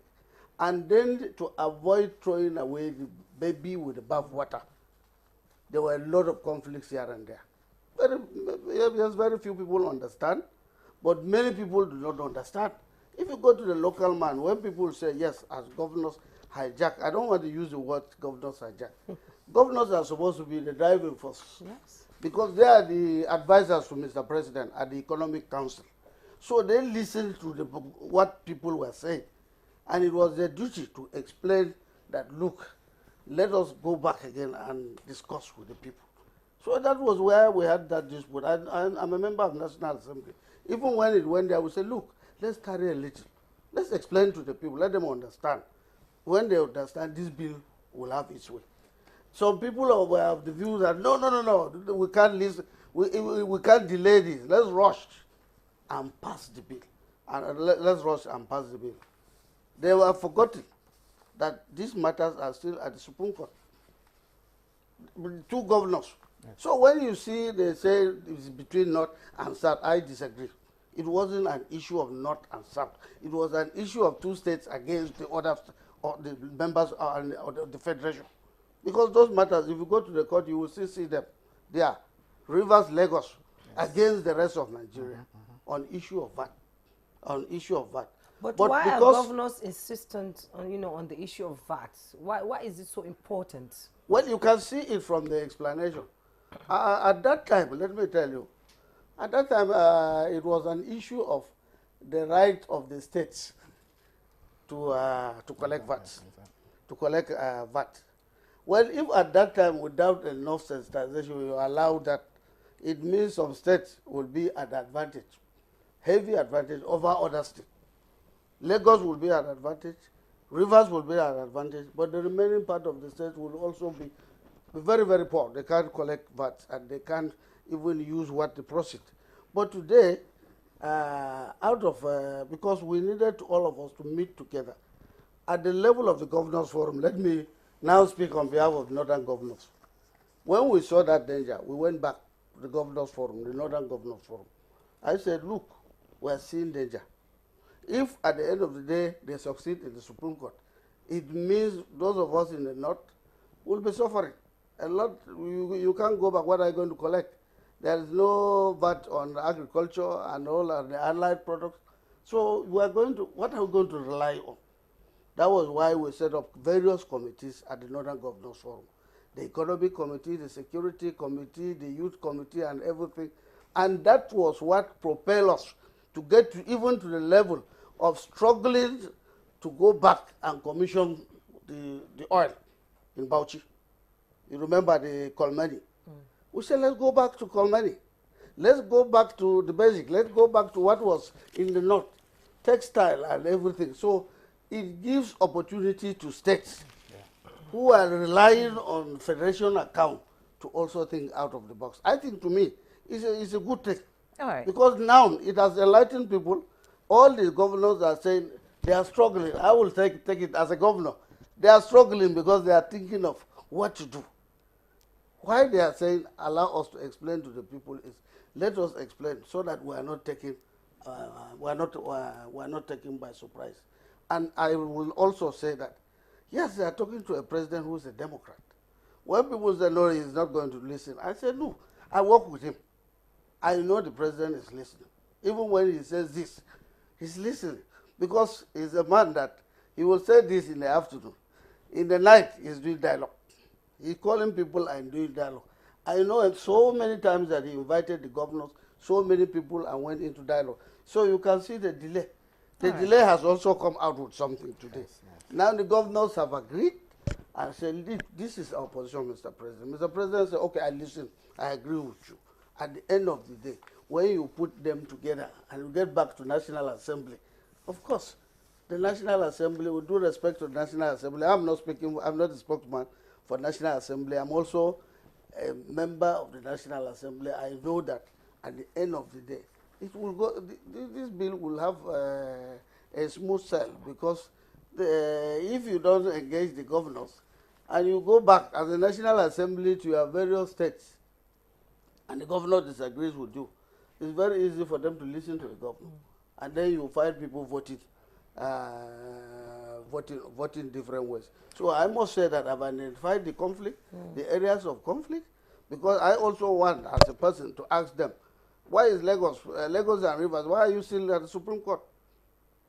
And then to avoid throwing away the baby with the bathwater, there were a lot of conflicts here and there. Very few people understand, but many people do not understand. If you go to the local man, when people say, yes, as governors hijack, I don't want to use the word governors hijack. Governors are supposed to be the driving force. Yes. Because they are the advisors to Mr. President at the Economic Council. So they listened to what people were saying. And it was their duty to explain that, look, let us go back again and discuss with the people. So that was where we had that dispute. I'm a member of National Assembly. Even when it went there, we said, look, let's carry a little. Let's explain to the people, let them understand. When they understand, this bill will have its way. Some people were of the view that, no, we can't listen, we can't delay this, let's rush. and pass the bill. And let's rush and pass the bill. They were forgotten that these matters are still at the Supreme Court. Two governors. Yes. So when you see they say it's between North and South, I disagree. It wasn't an issue of North and South. It was an issue of two states against the other, or the members of the Federation. Because those matters, if you go to the court, you will still see them. They are Rivers, Lagos, yes, against the rest of Nigeria on issue of VAT. On issue of VAT.
But why are governors insistent on, on the issue of VAT? Why is it so important?
Well, you can see it from the explanation. At that time, let me tell you, at that time, it was an issue of the right of the states to collect VAT. To collect VAT. Well, if at that time, without enough sensitization, you allow that, it means some states will be at advantage, heavy advantage over other states. Lagos will be at advantage, Rivers will be at advantage, but the remaining part of the state will also be very, very poor. They can't collect VAT and they can't even use what they proceed. But today, because we needed all of us to meet together at the level of the Governors Forum, let me now speak on behalf of the Northern Governors. When we saw that danger, we went back to the Governors Forum, the Northern Governors Forum. I said, look, we are seeing danger. If at the end of the day they succeed in the Supreme Court, it means those of us in the North will be suffering. A lot, you can't go back. What are you going to collect? There is no VAT on agriculture and all the allied products. So we are going to, what are we going to rely on? That was why we set up various committees at the Northern Governors Forum. The Economic Committee, the Security Committee, the Youth Committee, and everything. And that was what propelled us to get to even to the level of struggling to go back and commission the oil in Bauchi. You remember the Colmani? We said, let's go back to Colmani. Let's go back to the basic. Let's go back to what was in the North, textile and everything. So it gives opportunity to states who are relying on federation account to also think out of the box. I think, to me, it's a good thing.
All right.
Because now it has enlightened people. All the governors are saying they are struggling. I will take it as a governor. They are struggling because they are thinking of what to do. Why they are saying allow us to explain to the people is let us explain so that we are not taken taken by surprise. And I will also say that yes, they are talking to a president who is a Democrat. When people say no, he is not going to listen, I say no. I work with him. I know the president is listening. Even when he says this, he's listening because he's a man that he will say this in the afternoon. In the night, he's doing dialogue. He's calling people and doing dialogue. I know it so many times that he invited the governors, so many people, and went into dialogue. So you can see the delay. The delay has also come out with something today. Yes, yes. Now the governors have agreed and said, this is our position, Mr. President. Mr. President said, okay, I listen. I agree with you. At the end of the day, when you put them together and you get back to National Assembly, of course, the National Assembly, with due respect to the National Assembly, I'm not a spokesman for National Assembly. I'm also a member of the National Assembly. I know that at the end of the day, it will go. This bill will have a smooth sail because if you don't engage the governors and you go back as a National Assembly to your various states, and the governor disagrees with you, it's very easy for them to listen to the governor, and then you find people voting different ways. So I must say that I've identified the conflict, the areas of conflict, because I also want, as a person, to ask them, why is Lagos and Rivers, why are you still at the Supreme Court?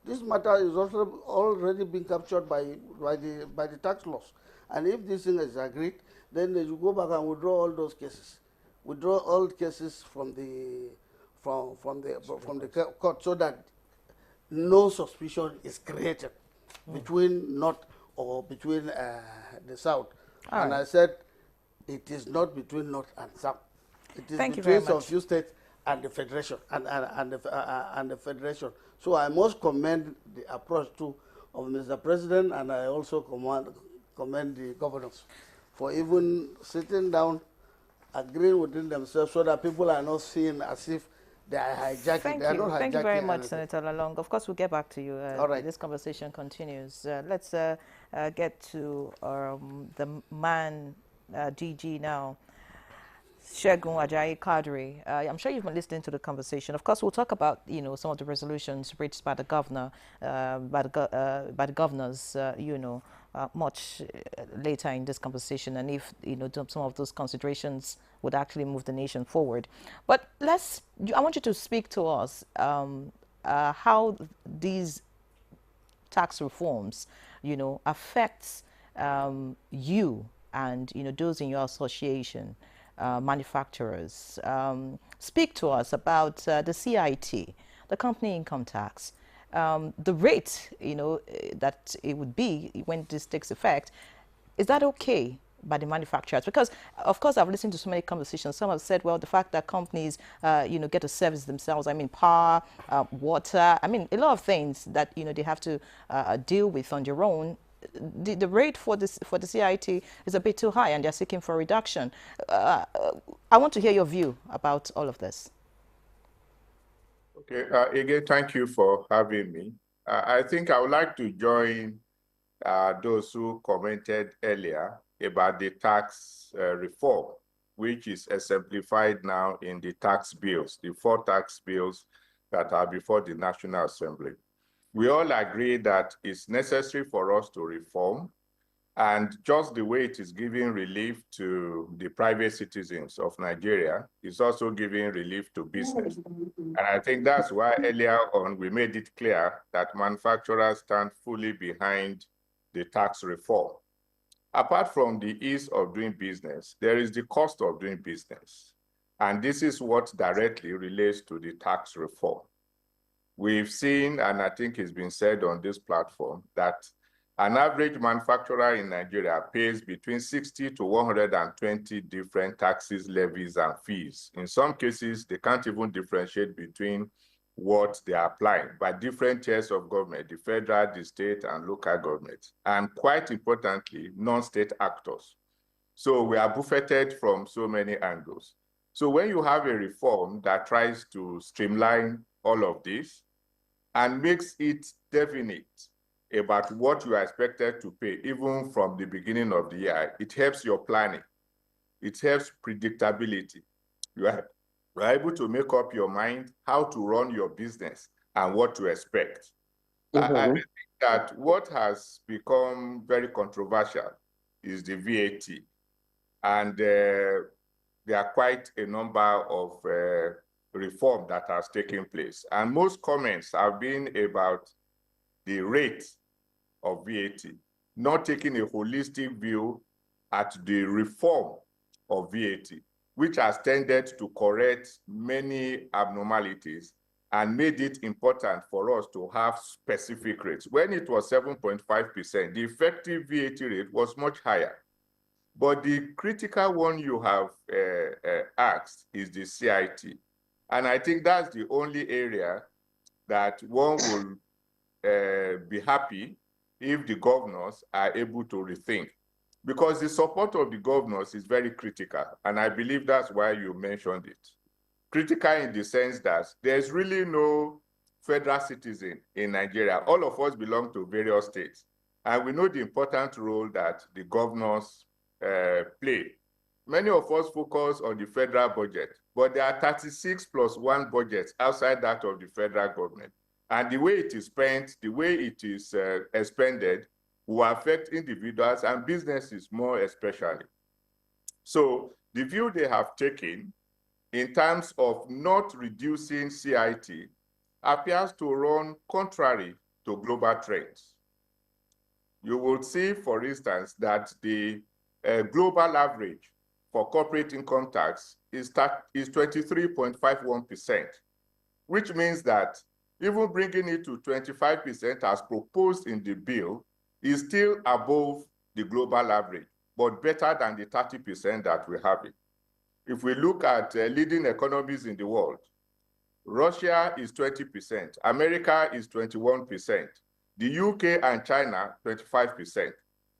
This matter is also already been captured by the tax laws. And if this thing is agreed, then they should go back and withdraw all those cases. Withdraw all cases from the court so that no suspicion is created between North or between the South. All and right. I said it is not between North and South. It is between some few states and the Federation and the Federation. So I must commend the approach too of Mr. President, and I also commend the governors for even sitting down, agreeing within themselves, so that people are not seen as if They are hijacking.
Thank
They are
you.
not hijacking.
Thank you very much,
anything.
Senator Lalong. Of course, we'll get back to you.
All right.
This conversation continues. Let's get to the man, DG now. Segun Ajayi Kadri, I'm sure you've been listening to the conversation. Of course, we'll talk about some of the resolutions reached by the governor, by the governors, much later in this conversation, and if some of those considerations would actually move the nation forward. But I want you to speak to us how these tax reforms, affects you and those in your association. Manufacturers. Speak to us about the CIT, the company income tax, the rate, that it would be when this takes effect. Is that okay by the manufacturers? Because, of course, I've listened to so many conversations. Some have said, well, the fact that companies, get to service themselves, power, water, a lot of things that, they have to deal with on their own. The rate for the CIT is a bit too high, and they're seeking for a reduction. I want to hear your view about all of this.
Okay. Again, thank you for having me. I think I would like to join those who commented earlier about the tax reform, which is exemplified now in the tax bills, the 4 tax bills that are before the National Assembly. We all agree that it's necessary for us to reform, and just the way it is giving relief to the private citizens of Nigeria, it's also giving relief to business. And I think that's why earlier on we made it clear that manufacturers stand fully behind the tax reform. Apart from the ease of doing business, there is the cost of doing business. And this is what directly relates to the tax reform. We've seen, and I think it's been said on this platform, that an average manufacturer in Nigeria pays between 60 to 120 different taxes, levies, and fees. In some cases, they can't even differentiate between what they are applying by different tiers of government, the federal, the state, and local governments, and quite importantly, non-state actors. So we are buffeted from so many angles. So when you have a reform that tries to streamline all of this and makes it definite about what you are expected to pay, even from the beginning of the year, it helps your planning. It helps predictability. You are able to make up your mind how to run your business and what to expect. I think that what has become very controversial is the VAT. And there are quite a number of reform that has taken place. And most comments have been about the rate of VAT, not taking a holistic view at the reform of VAT, which has tended to correct many abnormalities and made it important for us to have specific rates. When it was 7.5%, the effective VAT rate was much higher. But the critical one you have asked is the CIT. And I think that's the only area that one will be happy if the governors are able to rethink. Because the support of the governors is very critical. And I believe that's why you mentioned it. Critical in the sense that there's really no federal citizen in Nigeria. All of us belong to various states. And we know the important role that the governors play. Many of us focus on the federal budget, but there are 36 plus 1 budgets outside that of the federal government. And the way it is spent, the way it is expended, will affect individuals and businesses more especially. So the view they have taken in terms of not reducing CIT appears to run contrary to global trends. You will see, for instance, that the global average for corporate income tax is 23.51%, which means that even bringing it to 25% as proposed in the bill is still above the global average, but better than the 30% that we have it. If we look at leading economies in the world, Russia is 20%, America is 21%, the UK and China, 25%.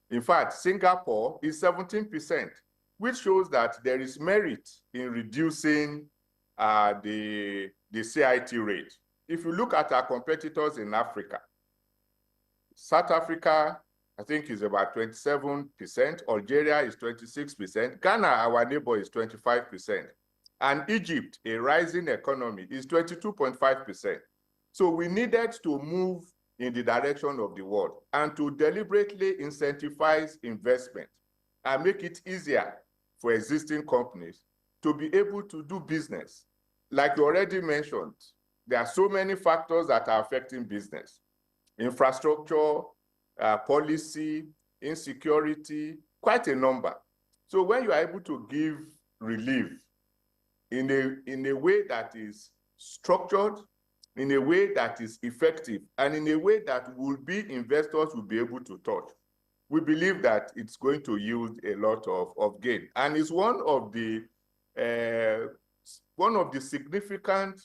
In fact, Singapore is 17%, which shows that there is merit in reducing the the CIT rate. If you look at our competitors in Africa, South Africa, I think, is about 27%. Algeria is 26%. Ghana, our neighbor, is 25%. And Egypt, a rising economy, is 22.5%. So we needed to move in the direction of the world and to deliberately incentivize investment and make it easier for existing companies to be able to do business. Like you already mentioned, there are so many factors that are affecting business. Infrastructure, policy, insecurity, quite a number. So when you are able to give relief in a way that is structured, in a way that is effective, and in a way that investors will be able to touch, we believe that it's going to yield a lot of gain. And it's one of the significant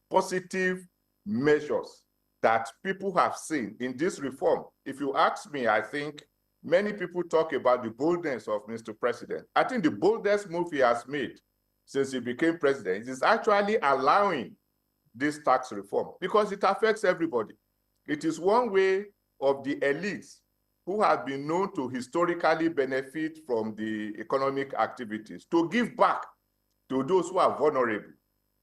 positive measures that people have seen in this reform. If you ask me, I think many people talk about the boldness of Mr. President. I think the boldest move he has made since he became president is actually allowing this tax reform, because it affects everybody. It is one way of the elites who have been known to historically benefit from the economic activities to give back to those who are vulnerable.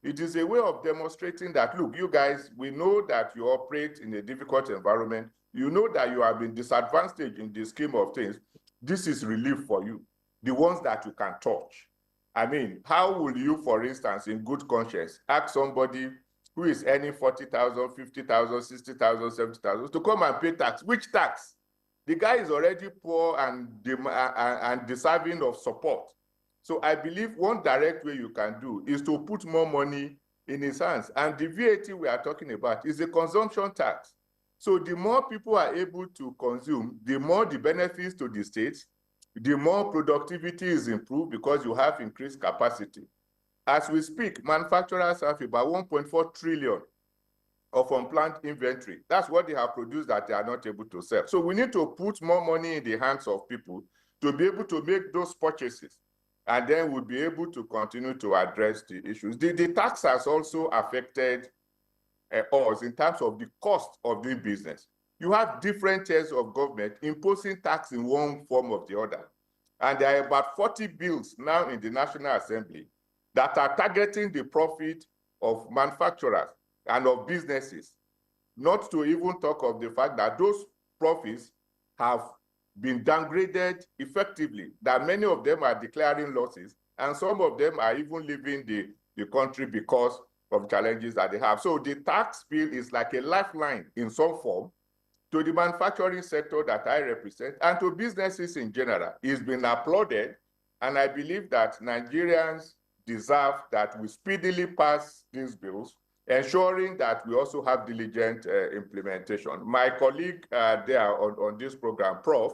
It is a way of demonstrating that, look, you guys, we know that you operate in a difficult environment. You know that you have been disadvantaged in the scheme of things. This is relief for you, the ones that you can touch. I mean, how will you, for instance, in good conscience, ask somebody who is earning 40,000, 50,000, 60,000, 70,000 to come and pay tax? Which tax? The guy is already poor and deserving of support. So I believe one direct way you can do is to put more money in his hands. And the VAT we are talking about is a consumption tax. So the more people are able to consume, the more the benefits to the states, the more productivity is improved because you have increased capacity. As we speak, manufacturers have about 1.4 trillion of unplanned inventory. That's what they have produced that they are not able to sell. So we need to put more money in the hands of people to be able to make those purchases. And then we'll be able to continue to address the issues. The tax has also affected us in terms of the cost of doing business. You have different tiers of government imposing tax in one form or the other. And there are about 40 bills now in the National Assembly that are targeting the profit of manufacturers and of businesses, not to even talk of the fact that those profits have been downgraded effectively, that many of them are declaring losses, and some of them are even leaving the country because of challenges that they have. So the tax bill is like a lifeline in some form to the manufacturing sector that I represent and to businesses in general. It's been applauded, and I believe that Nigerians deserve that we speedily pass these bills, ensuring that we also have diligent implementation. My colleague there on this program, Prof,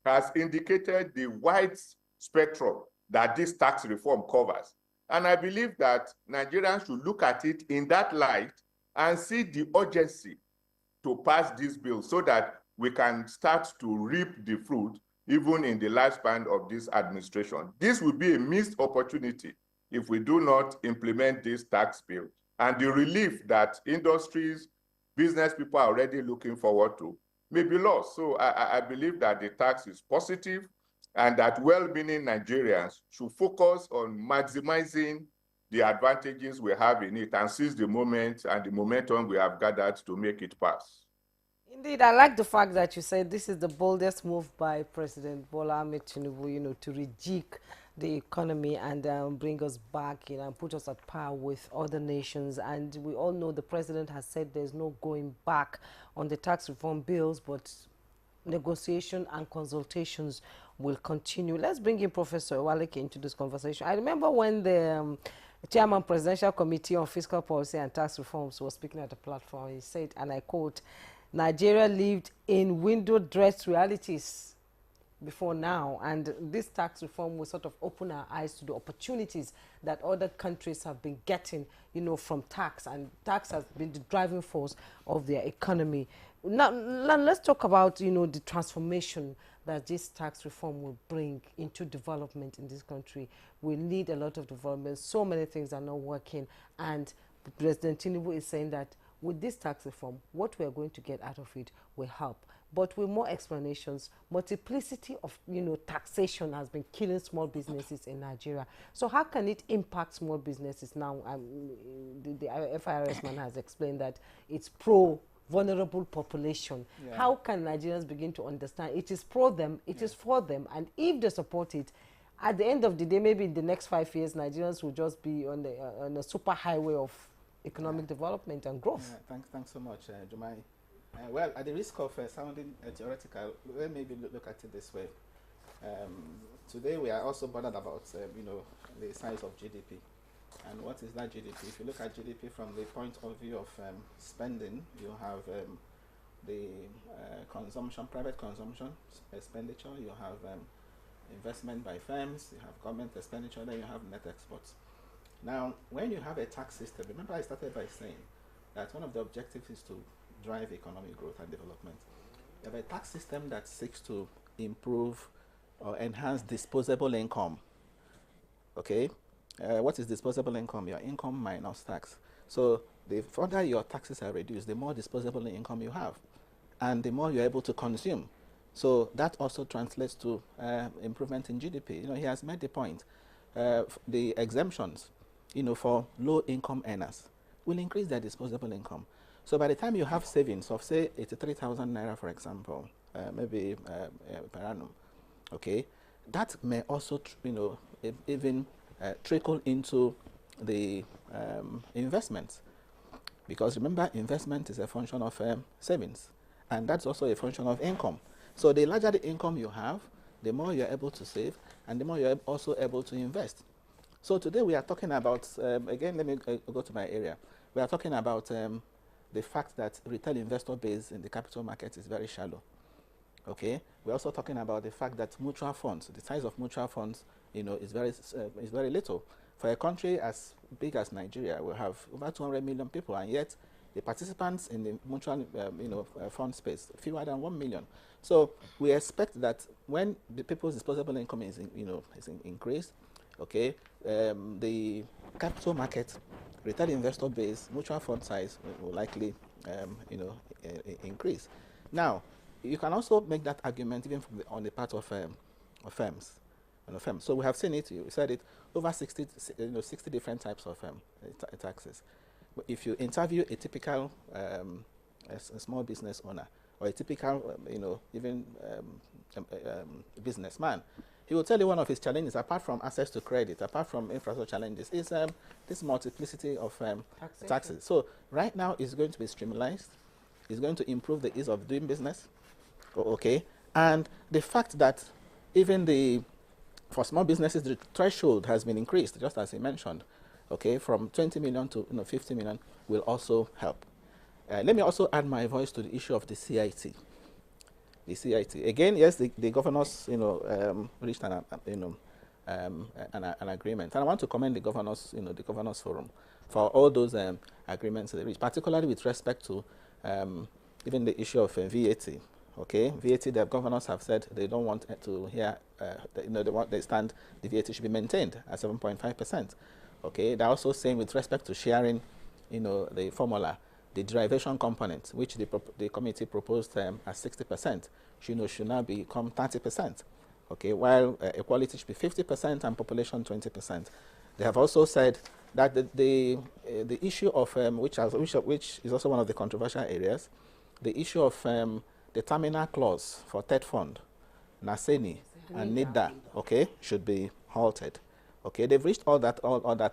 has indicated the wide spectrum that this tax reform covers. And I believe that Nigerians should look at it in that light and see the urgency to pass this bill so that we can start to reap the fruit even in the lifespan of this administration. This will be a missed opportunity if we do not implement this tax bill. And the relief that industries, business people are already looking forward to may be lost. So I believe that the tax is positive and that well-meaning Nigerians should focus on maximizing the advantages we have in it and seize the moment and the momentum we have gathered to make it pass.
Indeed, I like the fact that you said this is the boldest move by President Bola Ahmed Tinubu, to rejig the economy and bring us back, and put us at par with other nations. And we all know the president has said there's no going back on the tax reform bills, but negotiation and consultations will continue. Let's bring in Professor Waleke into this conversation. I remember when the Chairman Presidential Committee on Fiscal Policy and Tax Reforms was speaking at the platform. He said, and I quote, "Nigeria lived in window-dressed realities before now, and this tax reform will sort of open our eyes to the opportunities that other countries have been getting, from tax, and tax has been the driving force of their economy." Now let's talk about, the transformation that this tax reform will bring into development in this country. We need a lot of development. So many things are not working, and President Tinubu is saying that with this tax reform, what we are going to get out of it will help. But with more explanations, multiplicity of taxation has been killing small businesses in Nigeria. So how can it impact small businesses now? The FIRS man has explained that it's pro-vulnerable population. Yeah. How can Nigerians begin to understand it is pro them, it is for them, and if they support it, at the end of the day, maybe in the next 5 years, Nigerians will just be on a super highway of economic development and growth.
Yeah, thanks so much, Jumai. Well, at the risk of sounding theoretical, let me maybe look at it this way. Today we are also bothered about, the size of GDP. And what is that GDP? If you look at GDP from the point of view of spending, you have the consumption, private consumption, expenditure, you have investment by firms, you have government expenditure, then you have net exports. Now, when you have a tax system, remember I started by saying that one of the objectives is to drive economic growth and development. You have a tax system that seeks to improve or enhance disposable income. Okay? What is disposable income? Your income minus tax. So the further your taxes are reduced, the more disposable income you have, and the more you're able to consume. So that also translates to improvement in GDP. He has made the point. The exemptions, for low-income earners will increase their disposable income. So by the time you have savings of, say, 83,000 naira, for example, maybe per annum, okay, that may also, even trickle into the investments. Because remember, investment is a function of savings, and that's also a function of income. So the larger the income you have, the more you're able to save, and the more you're also able to invest. So today we are talking about, again, let me go to my area. We are talking about the fact that retail investor base in the capital market is very shallow. Okay, we're also talking about the fact that mutual funds, the size of mutual funds, is very little. For a country as big as Nigeria, we have over 200 million people, and yet the participants in the mutual, fund space fewer than 1 million. So we expect that when the people's disposable income is, increased, okay, the capital market, retail investor base, mutual fund size will likely, increase. Now, you can also make that argument even from on the part of firms. So we have seen it. You said it over 60 different types of taxes. If you interview a typical a small business owner or a typical, businessman, he will tell you one of his challenges, apart from access to credit, apart from infrastructure challenges, is this multiplicity of taxes. So right now it's going to be streamlined. It's going to improve the ease of doing business. Okay, and the fact that even for small businesses, the threshold has been increased, just as he mentioned, okay, from 20 million to 50 million will also help. Let me also add my voice to the issue of the CIT. The CIT. Again, yes, the governors, reached an agreement. And I want to commend the governors, the governors forum for all those agreements they reached, particularly with respect to even the issue of VAT. Okay, VAT, the governors have said they don't want to hear, they stand, the VAT should be maintained at 7.5%. Okay, they're also saying with respect to sharing, the formula, the derivation component, which the committee proposed at 60%, should now become 30%. Okay, while equality should be 50% and population 20%. They have also said that the issue of which is also one of the controversial areas, the issue of the terminal clause for TED Fund, NASENI, and NIDA, okay, should be halted. Okay, they've reached all that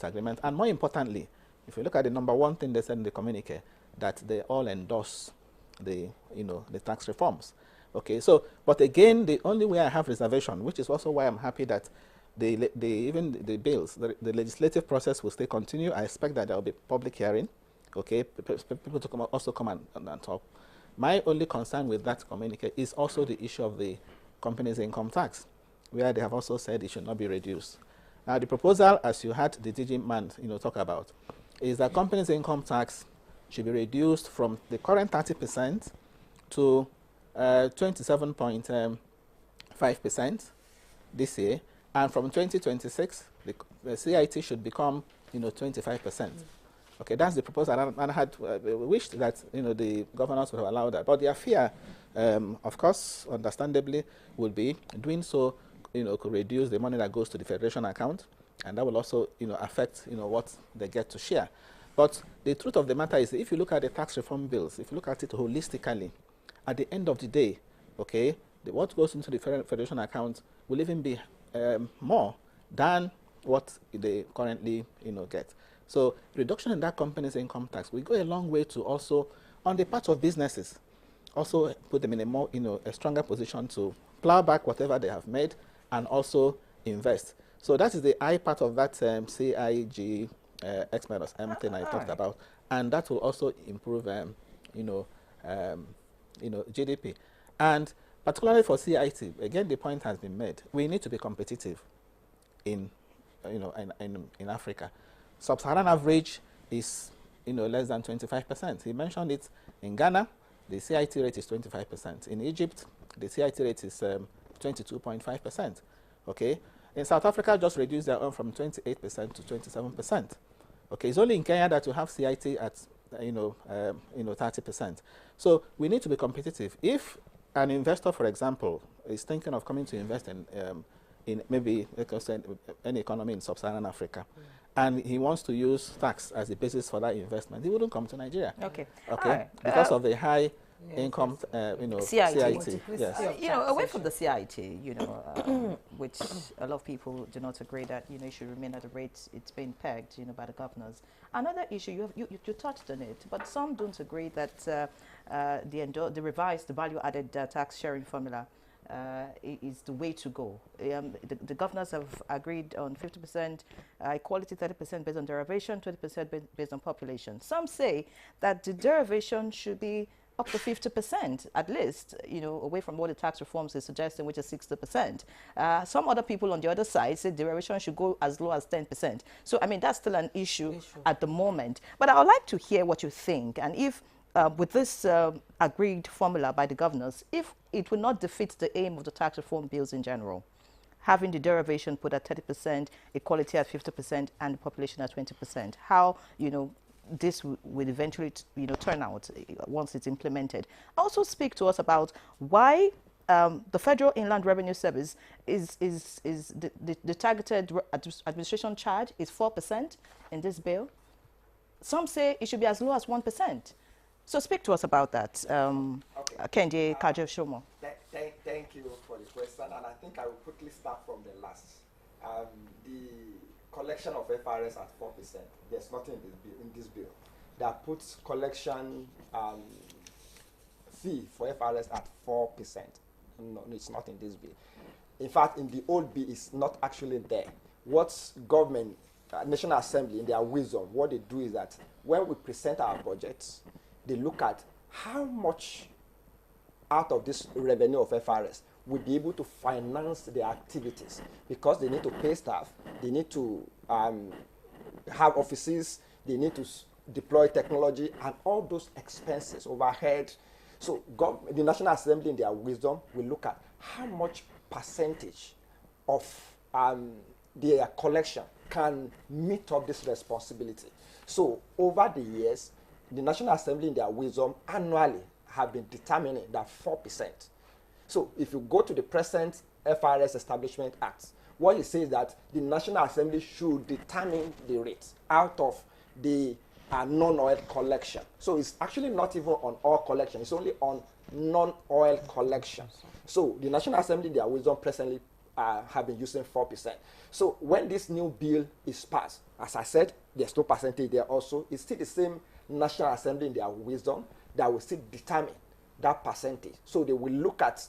agreement, and more importantly, if you look at the number one thing they said in the communique, that they all endorse the tax reforms. Okay, so but again, the only way I have reservation, which is also why I'm happy that even the bills, the legislative process will still continue. I expect that there will be public hearing. Okay, people to also come and talk. My only concern with that communique is also the issue of the company's income tax, where they have also said it should not be reduced. Now, the proposal, as you had the DG man talk about, is that company's income tax should be reduced from the current 30% to 27.5% this year, and from 2026, the CIT should become 25%. Okay, that's the proposal, and I had wished that the governors would have allowed that. But their fear, of course, understandably, would be doing so. Could reduce the money that goes to the federation account, and that will also affect what they get to share. But the truth of the matter is, if you look at the tax reform bills, if you look at it holistically, at the end of the day, okay, what goes into the federation account will even be more than what they currently get. So reduction in that company's income tax will go a long way to also, on the part of businesses, also put them in a more a stronger position to plow back whatever they have made and also invest. So that is the I part of that CIG X minus M thing I talked about, and that will also improve GDP. And particularly for CIT, again the point has been made. We need to be competitive in Africa. Sub-Saharan average is less than 25%. He mentioned it in Ghana. The CIT rate is 25%. In Egypt, the CIT rate is 22.5%. Okay. In South Africa, just reduced their own from 28% to 27%. Okay. It's only in Kenya that you have CIT at 30%. So we need to be competitive. If an investor, for example, is thinking of coming to invest in maybe any economy in Sub-Saharan Africa, and he wants to use tax as the basis for that investment, he wouldn't come to Nigeria.
Okay.
Okay. Because of the high income, CIT. Yes.
Away from the CIT, which a lot of people do not agree that it should remain at the rate it's been pegged, by the governors. Another issue you touched on it, but some don't agree that the revised value-added tax sharing formula is the way to go. The governors have agreed on 50% equality, 30% based on derivation, 20% based on population. Some say that the derivation should be up to 50% at least, away from what the tax reforms is suggesting, which is 60%. Some other people on the other side say derivation should go as low as 10%. So, I mean, that's still an issue at the moment. But I would like to hear what you think, and if with this agreed formula by the governors, if it will not defeat the aim of the tax reform bills in general, having the derivation put at 30%, equality at 50%, and the population at 20%, how, this will eventually, turn out once it's implemented. Also speak to us about why the Federal Inland Revenue Service is the targeted administration charge is 4% in this bill. Some say it should be as low as 1%. So speak to us about that, Kende Kajo Shomo.
Thank you for the question, and I think I will quickly start from the last. The collection of FRS at 4%. There's nothing in this bill that puts collection fee for FRS at 4%. No, it's not in this bill. In fact, in the old bill, it's not actually there. What government, National Assembly, in their wisdom, what they do is that when we present our budgets, they look at how much out of this revenue of FRS will be able to finance their activities, because they need to pay staff, they need to have offices, they need to deploy technology, and all those expenses, overhead. So the National Assembly, in their wisdom, will look at how much percentage of their collection can meet up this responsibility. So over the years, the National Assembly, in their wisdom, annually have been determining that 4%. So if you go to the present FRS Establishment Act, what it says that the National Assembly should determine the rate out of the non-oil collection. So it's actually not even on oil collection, it's only on non-oil collection. So the National Assembly, in their wisdom, presently have been using 4%. So when this new bill is passed, as I said, there's no percentage there also. It's still the same National Assembly, in their wisdom, that will still determine that percentage. So they will look at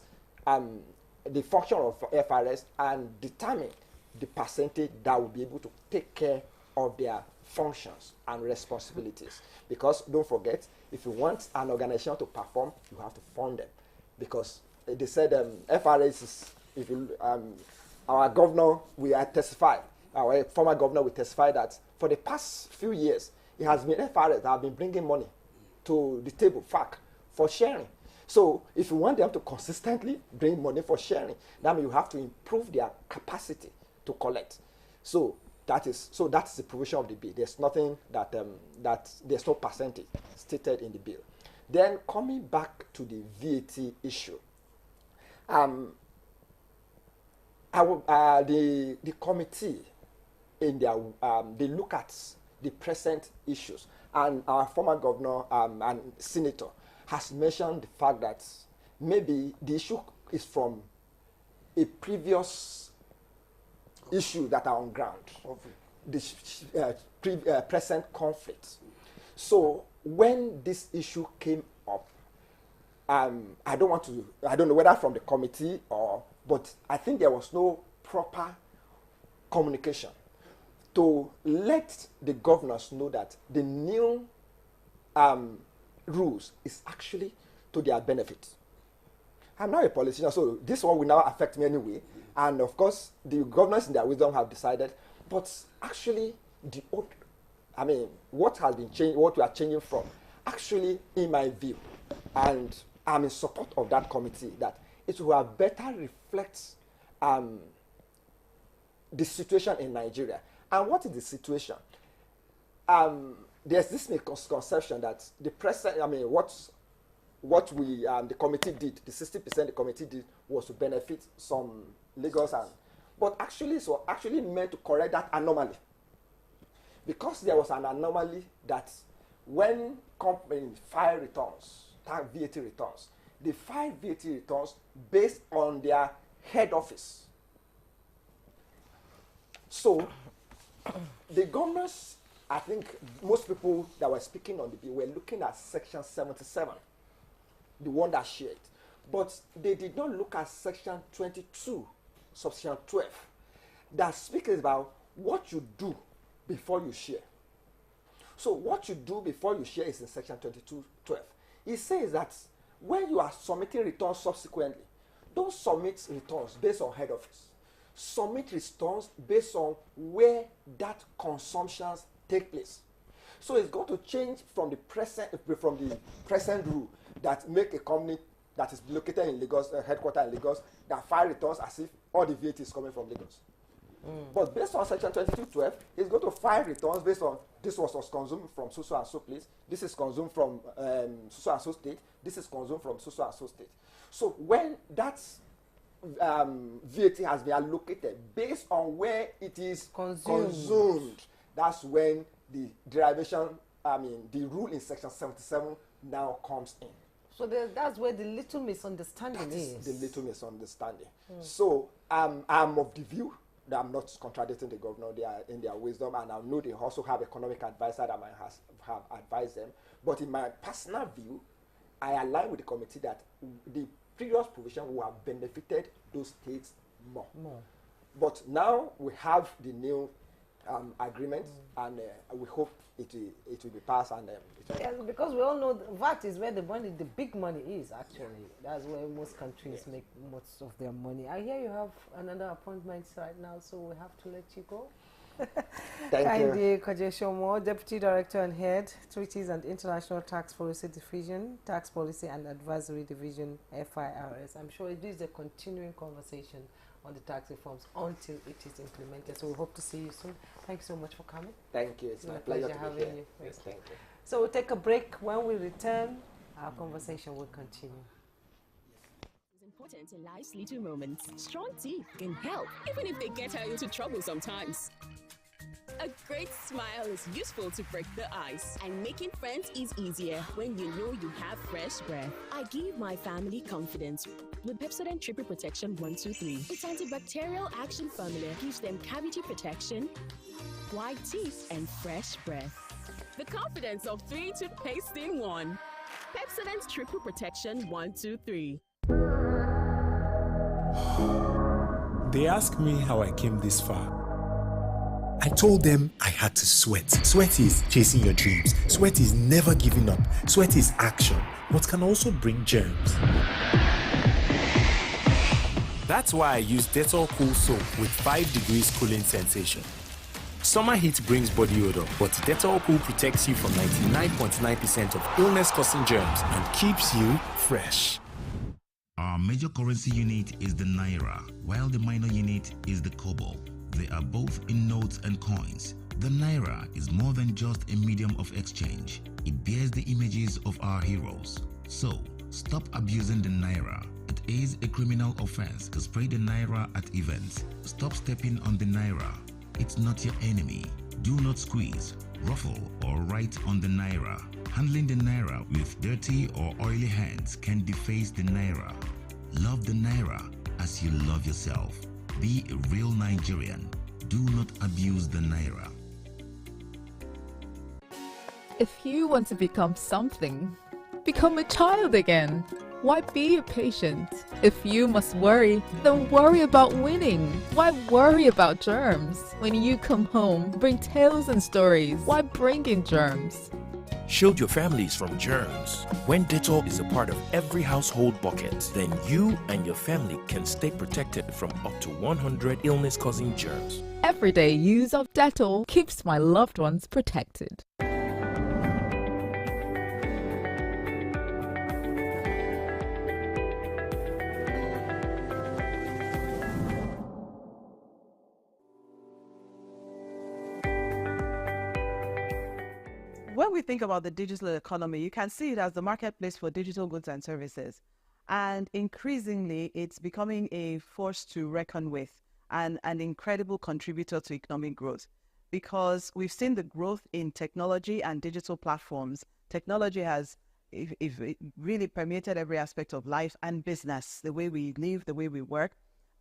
the function of FRS and determine the percentage that will be able to take care of their functions and responsibilities. Because don't forget, if you want an organization to perform, you have to fund them. Because they said FRS is, if you, our governor will testify, our former governor will testify that for the past few years, it has been FRS that have been bringing money to the table, FAC, for sharing. So if you want them to consistently bring money for sharing, that means you have to improve their capacity to collect. So that's the provision of the bill. There's nothing that there's no percentage stated in the bill. Then coming back to the VAT issue, the committee in their they look at the present issues, and our former governor and senator has mentioned the fact that maybe the issue is from a previous issue that are on ground, the present conflict. So when this issue came up, I don't know whether from the committee but I think there was no proper communication to let the governors know that the new rules is actually to their benefit. I'm not a politician, so this one will now affect me anyway. And of course, the governors in their wisdom have decided. But actually, what has been changed, what we are changing from, actually, in my view, and I'm in support of that committee, that it will better reflect the situation in Nigeria. And what is the situation? There's this misconception that the present, what the committee did, the 60% the committee did was to benefit some Lagos, but actually it's actually meant to correct that anomaly. Because there was an anomaly that when companies file returns, tax VAT returns, they file VAT returns based on their head office. So the governors, I think most people that were speaking on the bill were looking at section 77, the one that shared. But they did not look at section 22, subsection 12, that speaks about what you do before you share. So what you do before you share is in section 22.12. It says that when you are submitting returns subsequently, don't submit returns based on head office. Submit returns based on where that consumptions take place. So it's going to change from the present rule that make a company that is located in Lagos, headquarters in Lagos, that file returns as if all the VAT is coming from Lagos. But based on section 22.12, it's going to file returns based on this was consumed from so and so place, this is consumed from so and so state, this is consumed from so and so state. So when that VAT has been allocated based on where it is consumed, that's when the derivation, the rule in section 77 now comes in.
So that's where the little misunderstanding is.
The little misunderstanding. So I'm of the view that I'm not contradicting the governor. They are in their wisdom, and I know they also have economic advisor that might have advised them. But in my personal view, I align with the committee that the previous provision will have benefited those states more. But now we have the new agreement, and we hope it will be passed. And
yes, because we all know VAT is where the big money is. Actually, that's where most countries make most of their money. I hear you have another appointment right now, so we have to let you go.
Thank you.
Kajeshomo, Deputy Director and Head, Treaties and International Tax Policy Division, Tax Policy and Advisory Division, FIRS. I'm sure it is a continuing conversation on the tax reforms until it is implemented. So we hope to see you soon. Thank you so much for coming.
Thank you. It's my pleasure to
having
be here.
you.
Yes, thank you.
So we'll take a break. When we return, our conversation will continue.
It's important in life's little moments. Strong teeth can help, even if they get her into trouble sometimes. A great smile is useful to break the ice, and making friends is easier when you know you have fresh breath. I give my family confidence with Pepsodent Triple Protection 123. Its antibacterial action formula gives them cavity protection, white teeth, and fresh breath. The confidence of 3 toothpaste in 1. Pepsodent Triple Protection 123.
They ask me how I came this far.
I told them I had to sweat. Sweat is chasing your dreams. Sweat is never giving up. Sweat is action, but can also bring germs.
That's why I use Dettol Cool Soap with 5 degrees cooling sensation. Summer heat brings body odor, but Dettol Cool protects you from 99.9% of illness-causing germs and keeps you fresh.
Our major currency unit is the Naira, while the minor unit is the Kobo. they are both in notes and coins. The Naira is more than just a medium of exchange. It bears the images of our heroes. So, stop abusing the Naira. It is a criminal offense to spray the Naira at events. Stop stepping on the Naira. It's not your enemy. Do not squeeze, ruffle, or write on the Naira. Handling the Naira with dirty or oily hands can deface the Naira. Love the Naira as you love yourself. Be a real Nigerian. Do not abuse the Naira.
If you want to become something, become a child again. Why be a patient? If you must worry, then worry about winning. Why worry about germs? When you come home, bring tales and stories. Why bring in germs?
Shield your families from germs. When Dettol is a part of every household bucket, then you and your family can stay protected from up to 100 illness-causing germs.
Everyday use of Dettol keeps my loved ones protected.
When we think about the digital economy, you can see it as the marketplace for digital goods and services. And increasingly, it's becoming a force to reckon with and an incredible contributor to economic growth, because we've seen the growth in technology and digital platforms. Technology has it really permeated every aspect of life and business, the way we live, the way we work.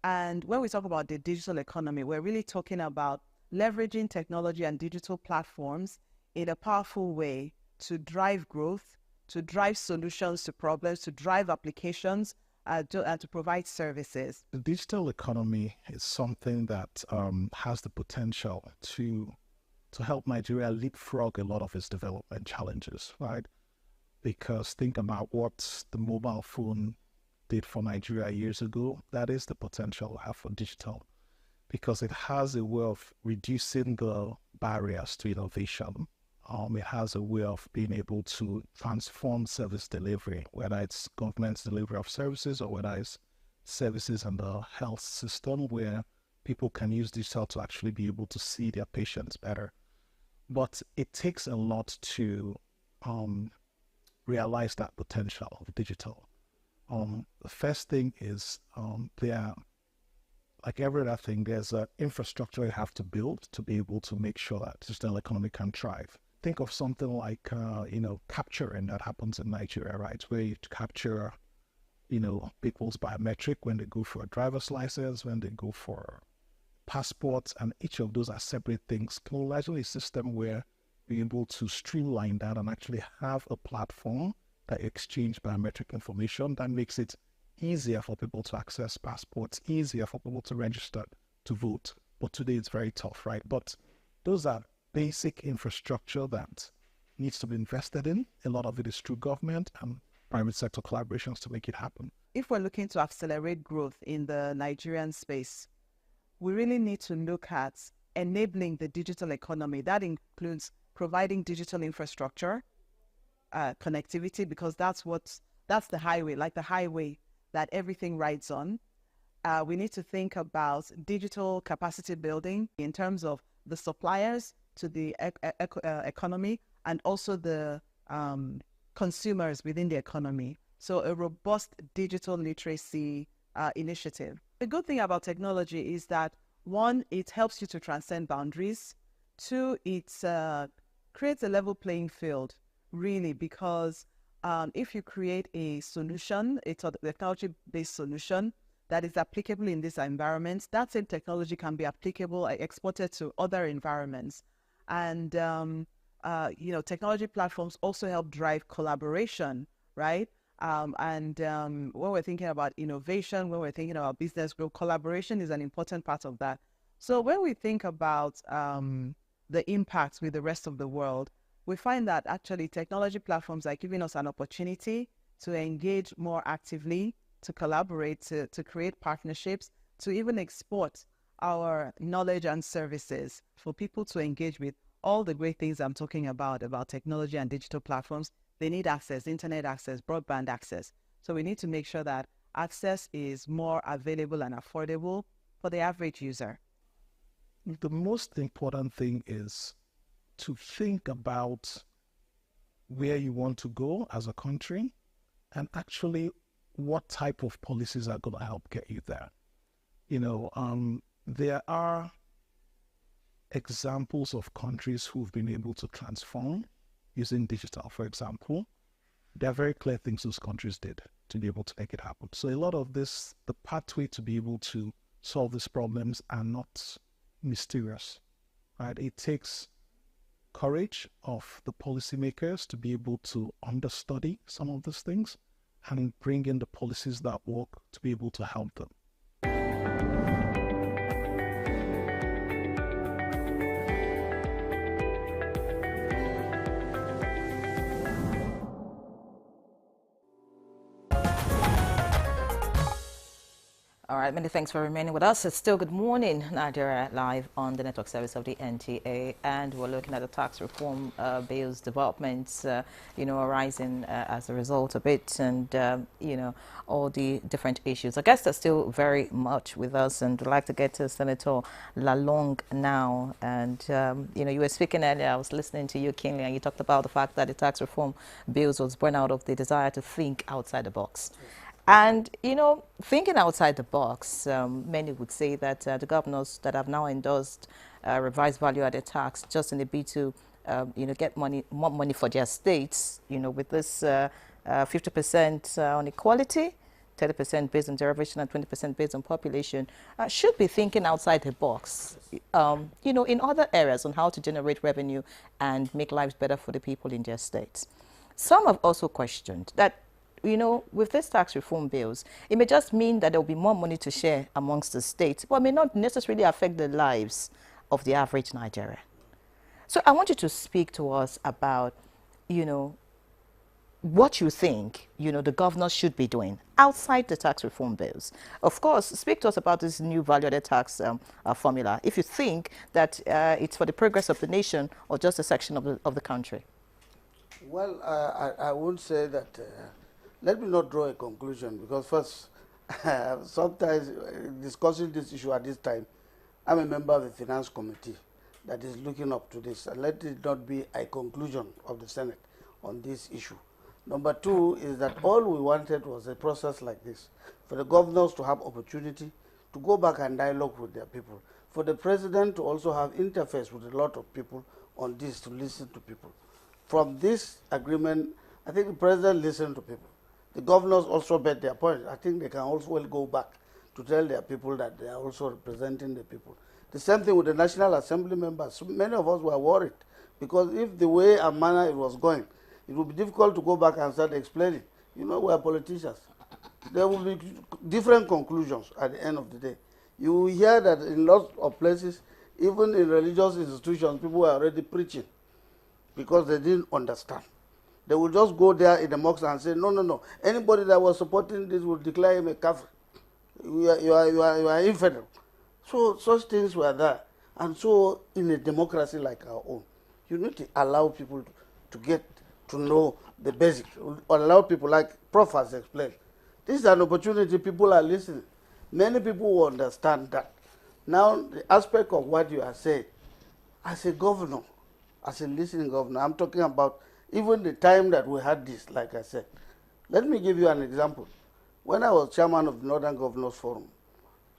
And when we talk about the digital economy, we're really talking about leveraging technology and digital platforms in a powerful way to drive growth, to drive solutions to problems, to drive applications, and to provide services.
The digital economy is something that has the potential to help Nigeria leapfrog a lot of its development challenges, right? Because think about what the mobile phone did for Nigeria years ago. That is the potential we have for digital, because it has a way of reducing the barriers to innovation. It has a way of being able to transform service delivery, whether it's government's delivery of services or whether it's services in the health system, where people can use digital to actually be able to see their patients better. But it takes a lot to realize that potential of digital. The first thing is like every other thing, there's an infrastructure you have to build to be able to make sure that digital economy can thrive. Think of something like, capturing that happens in Nigeria, right? Where you capture, people's biometric when they go for a driver's license, when they go for passports, and each of those are separate things. Imagine a system where you're able to streamline that and actually have a platform that exchange biometric information that makes it easier for people to access passports, easier for people to register to vote. But today it's very tough, right? But those are basic infrastructure that needs to be invested in. A lot of it is through government and private sector collaborations to make it happen.
If we're looking to accelerate growth in the Nigerian space, we really need to look at enabling the digital economy. That includes providing digital infrastructure, connectivity, because that's the highway, like the highway that everything rides on. We need to think about digital capacity building in terms of the suppliers to the economy and also the consumers within the economy. So a robust digital literacy initiative. The good thing about technology is that, one, it helps you to transcend boundaries. Two, it creates a level playing field, really, because if you create a solution, it's a technology-based solution that is applicable in this environment, that same technology can be applicable, exported to other environments. And, technology platforms also help drive collaboration, right? When we're thinking about innovation, when we're thinking about business growth, collaboration is an important part of that. So when we think about the impacts with the rest of the world, we find that actually technology platforms are giving us an opportunity to engage more actively, to collaborate, to create partnerships, to even export our knowledge and services for people to engage with all the great things I'm talking about technology and digital platforms. They need access, internet access, broadband access. So we need to make sure that access is more available and affordable for the average user.
the most important thing is to think about where you want to go as a country and actually what type of policies are going to help get you there. You know, there are examples of countries who've been able to transform using digital, for example. There are very clear things those countries did to be able to make it happen. So a lot of this, the pathway to be able to solve these problems are not mysterious, right? It takes courage of the policymakers to be able to understudy some of these things and bring in the policies that work to be able to help them.
All right, many thanks for remaining with us. It's still Good Morning Nigeria, live on the network service of the NTA, and we're looking at the tax reform bill's developments, you know, arising as a result of it, and you know, all the different issues. I guess they're still very much with us, and we'd like to get to Senator Lalong now. And you know, you were speaking earlier. I was listening to you, Kinley, and you talked about the fact that the tax reform bills was born out of the desire to think outside the box. And, you know, thinking outside the box, many would say that the governors that have now endorsed revised value-added tax just in the bid to, you know, get more money for their states, you know, with this 50% on equality, 30% based on derivation and 20% based on population, should be thinking outside the box, you know, in other areas on how to generate revenue and make lives better for the people in their states. Some have also questioned that, you know, with these tax reform bills, it may just mean that there will be more money to share amongst the states, but may not necessarily affect the lives of the average Nigerian. So I want you to speak to us about, you know, what you think, you know, the governors should be doing outside the tax reform bills. Of course, speak to us about this new value-added tax formula, if you think that it's for the progress of the nation or just a section of the country.
Well, I would say that let me not draw a conclusion, because first, sometimes discussing this issue at this time, I'm a member of the Finance Committee that is looking up to this, and let it not be a conclusion of the Senate on this issue. Number two is that all we wanted was a process like this, for the governors to have opportunity to go back and dialogue with their people, for the president to also have interface with a lot of people on this, to listen to people. From this agreement, I think the president listened to people. The governors also made their point. I think they can also well go back to tell their people that they are also representing the people. The same thing with the National Assembly members. So many of us were worried, because if the way and manner it was going, it would be difficult to go back and start explaining. You know, we are politicians. There will be different conclusions at the end of the day. You will hear that in lots of places, even in religious institutions, people were already preaching because they didn't understand. They will just go there in the mosque and say, no, no, no. Anybody that was supporting this will declare him a kafir. You are infidel. So such things were there. And so in a democracy like our own, you need to allow people to get to know the basics, or allow people, like Prof has explained. This is an opportunity, people are listening. Many people will understand that. Now, the aspect of what you are saying, as a governor, as a listening governor, I'm talking about even the time that we had this, like I said. Let me give you an example. When I was chairman of the Northern Governors Forum,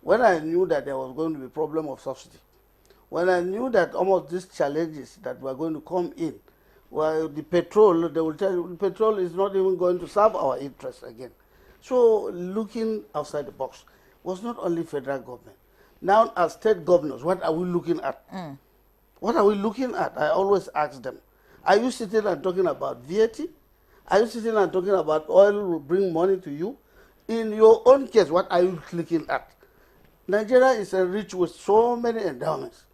when I knew that there was going to be a problem of subsidy, when I knew that almost these challenges that were going to come in, well, the petrol, they will tell you, the petrol is not even going to serve our interests again. So looking outside the box was not only federal government. Now, as state governors, what are we looking at? What are we looking at? I always ask them. Are you sitting and talking about VAT? Are you sitting and talking about oil will bring money to you? In your own case, what are you looking at? Nigeria is enriched with so many endowments.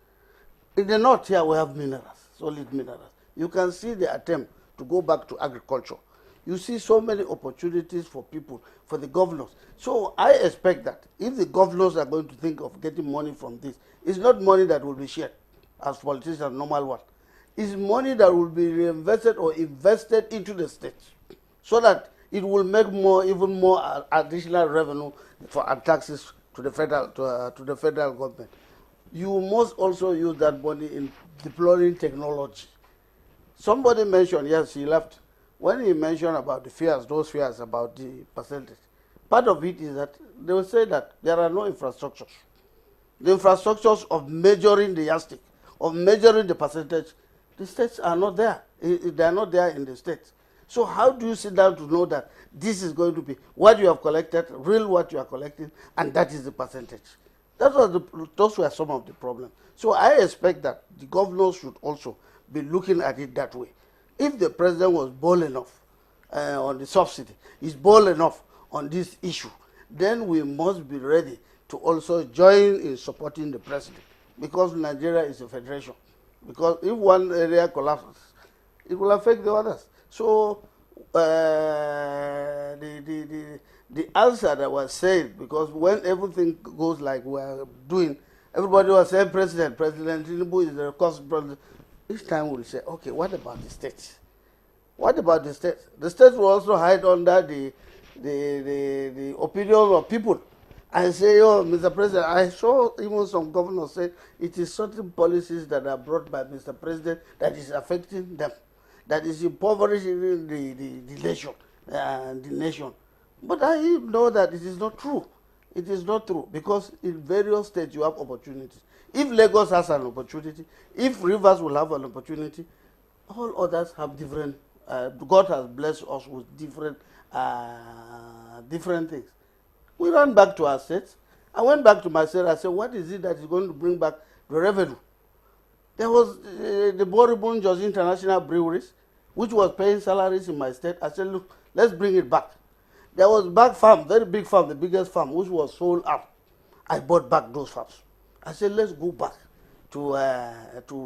In the north here, we have minerals, solid minerals. You can see the attempt to go back to agriculture. You see so many opportunities for people, for the governors. So I expect that if the governors are going to think of getting money from this, it's not money that will be shared as politicians, normal one. It's money that will be reinvested or invested into the states, so that it will make more, even more additional revenue for taxes to the federal government. you must also use that money in deploying technology. Somebody mentioned, yes, he left, when he mentioned about the fears, those fears about the percentage, part of it is that they will say that there are no infrastructures. The infrastructures of measuring the yardstick, of measuring the percentage, the states are not there. They are not there in the states. So how do you sit down to know that this is going to be what you have collected, real what you are collecting, and that is the percentage? Those were some of the problems. So I expect that the governors should also be looking at it that way. If the president was bold enough on the subsidy, is bold enough on this issue, then we must be ready to also join in supporting the president, because Nigeria is a federation. Because if one area collapses, it will affect the others. So the answer that was said, because when everything goes like we are doing, everybody was saying President Tinubu is the cost president. Each time we'll say, okay, what about the states? What about the states? The states will also hide under the opinion of people. I say, oh, Mr. President, I saw even some governors say it is certain policies that are brought by Mr. President that is affecting them, that is impoverishing the nation. But I know that it is not true. It is not true, because in various states you have opportunities. If Lagos has an opportunity, if Rivers will have an opportunity, all others have different, God has blessed us with different things. We ran back to our states. I went back to my state. I said, what is it that is going to bring back the revenue? There was the Boribun Jos International Breweries, which was paying salaries in my state. I said, look, let's bring it back. There was Back Farm, very big farm, the biggest farm, which was sold out. I bought back those farms. I said, let's go back to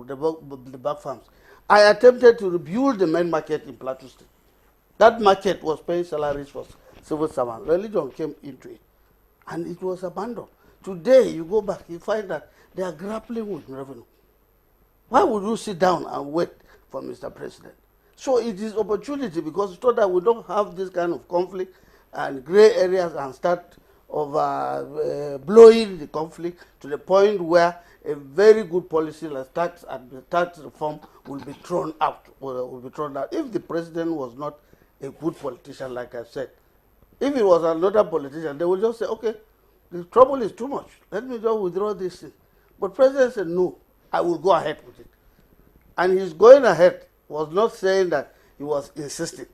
the back farms. I attempted to rebuild the main market in Plateau State. That market was paying salaries for civil servants. Religion came into it, and it was abandoned. Today, you go back, you find that they are grappling with revenue. Why would you sit down and wait for Mr. President? So it is opportunity, because so that we don't have this kind of conflict and gray areas and start blowing the conflict to the point where a very good policy like tax reform will be thrown out. If the president was not a good politician, like I said, if it was another politician, they would just say, okay, the trouble is too much. Let me just withdraw this thing. But president said, no, I will go ahead with it. And his going ahead was not saying that he was insisting.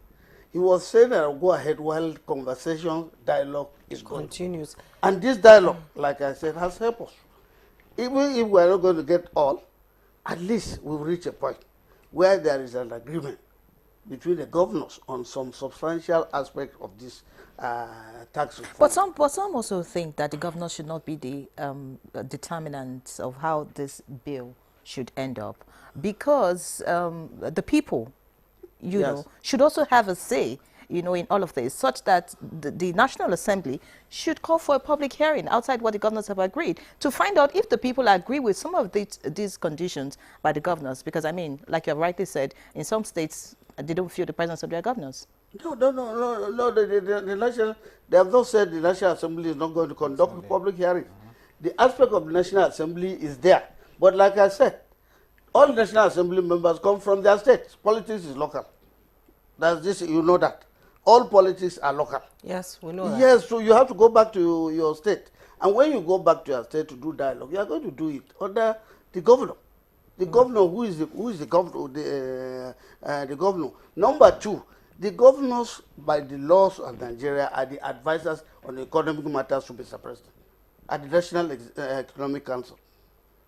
He was saying that I'll go ahead while conversation, dialogue is continues. And this dialogue, like I said, has helped us. Even if we're not going to get all, at least we've reached a point where there is an agreement between the governors on some substantial aspect of this tax reform.
But some also think that the governors should not be the determinants of how this bill should end up, because the people, you know, should also have a say, you know, in all of this, such that the National Assembly should call for a public hearing outside what the governors have agreed to find out if the people agree with some of these conditions by the governors. Because, I mean, like you have rightly said, in some states, they don't feel the presence of their governors.
No. The national, they have not said the National Assembly is not going to conduct a public hearing. The aspect of the National Assembly is there. But like I said, all National Assembly members come from their states. Politics is local. That's this, you know that. All politics are local.
Yes, we know that.
Yes, so you have to go back to your state. And when you go back to your state to do dialogue, you are going to do it under the governor. The governor, who is the governor? The governor. Number two, the governors, by the laws of Nigeria, are the advisors on economic matters to Mr. President at the National Economic Council.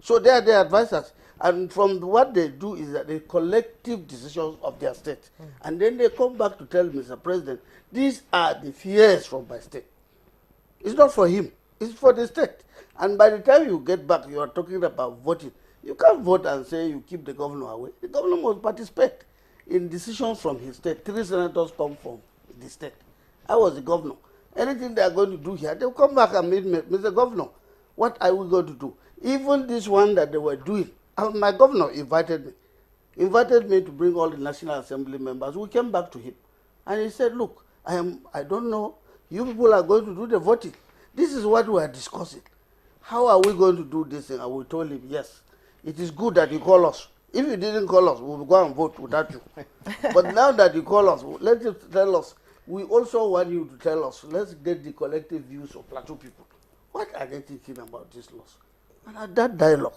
So they are the advisors. And from what they do is that they collective decisions of their state. And then they come back to tell Mr. President, these are the fears from my state. It's not for him. It's for the state. And by the time you get back, you are talking about voting. You can't vote and say you keep the governor away. The governor must participate in decisions from his state. 3 senators come from the state. I was the governor. Anything they are going to do here, they'll come back and meet me. Mr. Governor, what are we going to do? Even this one that they were doing, my governor invited me to bring all the National Assembly members. We came back to him. And he said, look, I don't know. You people are going to do the voting. This is what we are discussing. how are we going to do this thing? And we told him, yes, it is good that you call us. If you didn't call us, we will go and vote without you. But now that you call us, let you tell us. We also want you to tell us, let's get the collective views of Plateau people. What are they thinking about this loss? And at that dialogue,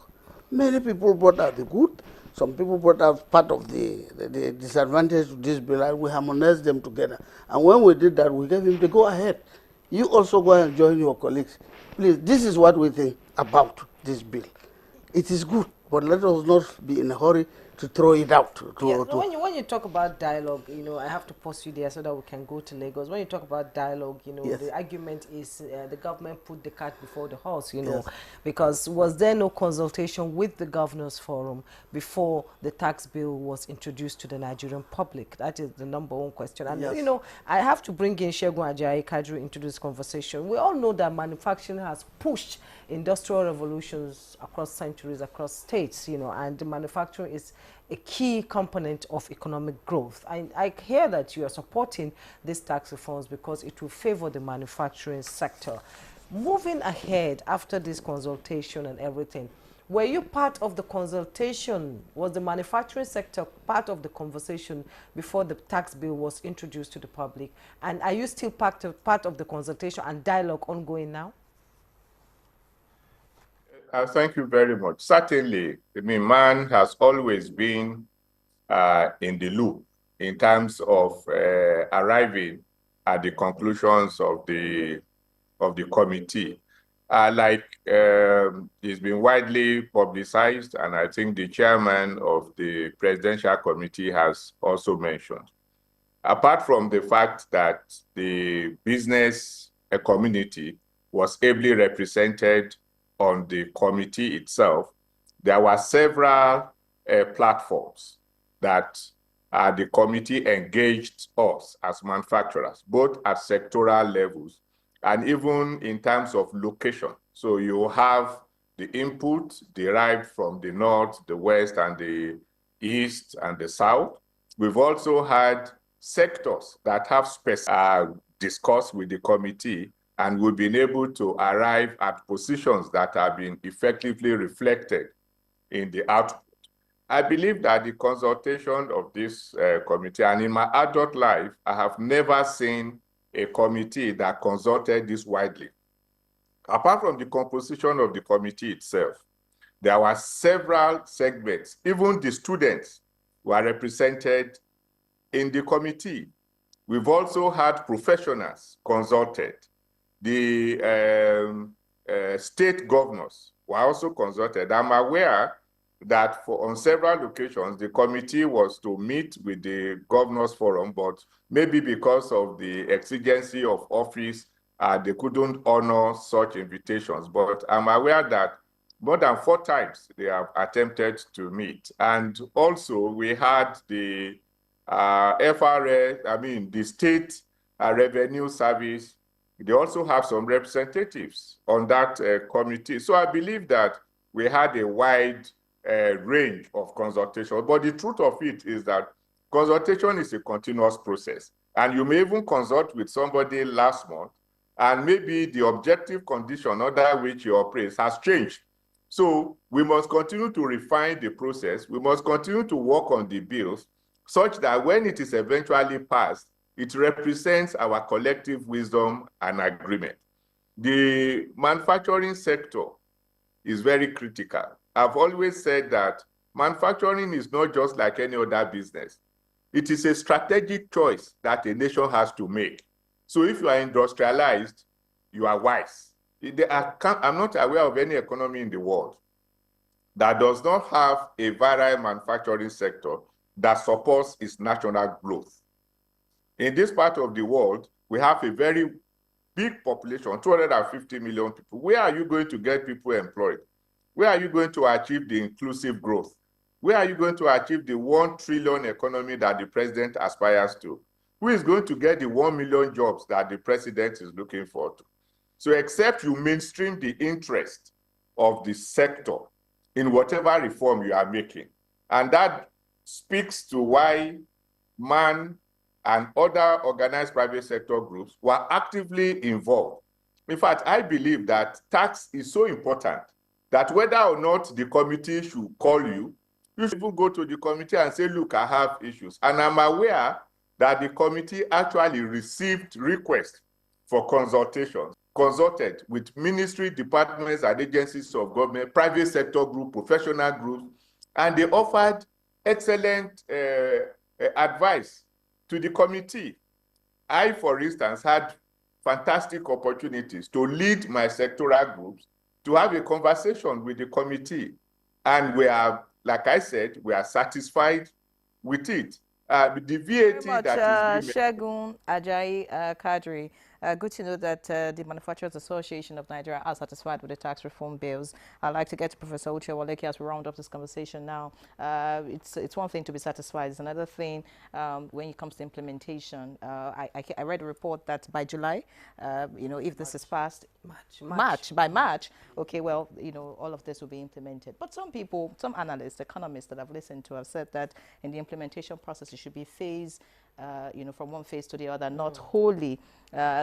many people brought out the good. Some people brought out part of the disadvantage of this bill, and we harmonized them together. And when we did that, we gave him the go ahead. You also go and join your colleagues. Please, this is what we think about this bill. It is good, but let us not be in a hurry to throw it out.
When you talk about dialogue, I have to pause you there so that we can go to Lagos. When you talk about dialogue,
yes,
the argument is the government put the cart before the horse,
yes,
because was there no consultation with the Governors Forum before the tax bill was introduced to the Nigerian public? That is the number one question. And,
yes,
I have to bring in Segun Ajayi Kadri into this conversation. We all know that manufacturing has pushed industrial revolutions across centuries, across states, and the manufacturing is a key component of economic growth. I hear that you are supporting these tax reforms because it will favor the manufacturing sector. Moving ahead after this consultation and everything, were you part of the consultation? Was the manufacturing sector part of the conversation before the tax bill was introduced to the public? And are you still part of the consultation and dialogue ongoing now?
Thank you very much. Certainly, man has always been in the loop in terms of arriving at the conclusions of the committee. It's been widely publicized, and I think the chairman of the presidential committee has also mentioned. Apart from the fact that the business community was ably represented on the committee itself, there were several platforms that the committee engaged us as manufacturers, both at sectoral levels and even in terms of location. So you have the input derived from the north, the west, and the east, and the south. We've also had sectors that have discussed with the committee, and we've been able to arrive at positions that have been effectively reflected in the output. I believe that the consultation of this committee, and in my adult life, I have never seen a committee that consulted this widely. Apart from the composition of the committee itself, there were several segments. Even the students were represented in the committee. We've also had professionals consulted. The state governors were also consulted. I'm aware that on several occasions, the committee was to meet with the Governors Forum, but maybe because of the exigency of office, they couldn't honor such invitations. But I'm aware that more than 4 times they have attempted to meet. And also we had the FRA, the State Revenue Service. They also have some representatives on that committee. So I believe that we had a wide range of consultation. But the truth of it is that consultation is a continuous process. And you may even consult with somebody last month, and maybe the objective condition under which you operate has changed. So we must continue to refine the process. We must continue to work on the bills such that when it is eventually passed, it represents our collective wisdom and agreement. The manufacturing sector is very critical. I've always said that manufacturing is not just like any other business. It is a strategic choice that a nation has to make. So if you are industrialized, you are wise. I'm not aware of any economy in the world that does not have a virile manufacturing sector that supports its national growth. In this part of the world, we have a very big population, 250 million people. Where are you going to get people employed? Where are you going to achieve the inclusive growth? Where are you going to achieve the 1 trillion economy that the president aspires to? Who is going to get the 1 million jobs that the president is looking for? So except you mainstream the interest of the sector in whatever reform you are making. And that speaks to why MAN and other organized private sector groups were actively involved In fact, I believe that tax is so important that whether or not the committee should call you, you should even go to the committee and say, look, I have issues. And I'm aware that the committee actually received requests for consultations, consulted with ministry, departments, and agencies of government, private sector group, professional groups, and they offered excellent advice to the committee. I, for instance, had fantastic opportunities to lead my sectoral groups, to have a conversation with the committee. And we are, like I said, we are satisfied with it. The VAT that is
Segun Ajayi Kadri, good to know that the Manufacturers Association of Nigeria are satisfied with the tax reform bills. I'd like to get to Professor Uche Owaleke as we round up this conversation now. It's one thing to be satisfied. It's another thing when it comes to implementation. I read a report that by July, if this is passed, by March, okay, well, all of this will be implemented. But some people, some analysts, economists that I've listened to have said that in the implementation process, it should be phased, from one phase to the other, not wholly.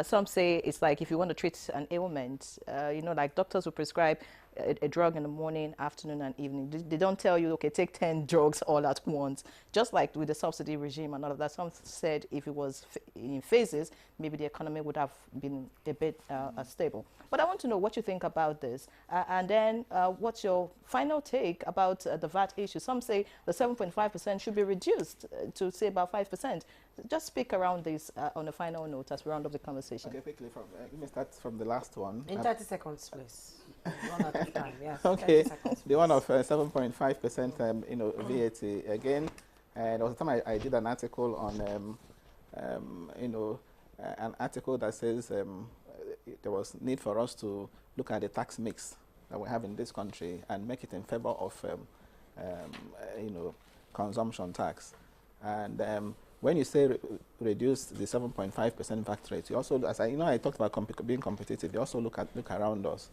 Some say it's like if you want to treat an ailment, like doctors will prescribe a drug in the morning, afternoon, and evening. They don't tell you, okay, take 10 drugs all at once. Just like with the subsidy regime and all of that. Some said if it was in phases, maybe the economy would have been a bit stable. But I want to know what you think about this. And then what's your final take about the VAT issue? Some say the 7.5% should be reduced to, say, about 5%. Just speak around this on a final note as we round up the conversation.
Okay, quickly, let me start from the last one.
In 30 seconds, please. One at a time, yes.
Okay, the one of 7.5%, VAT again. And there was a time I did an article on, an article that says there was need for us to look at the tax mix that we have in this country and make it in favor of, consumption tax. And when you say reduce the 7.5% VAT rate, you also, as I talked about being competitive, you also look around us.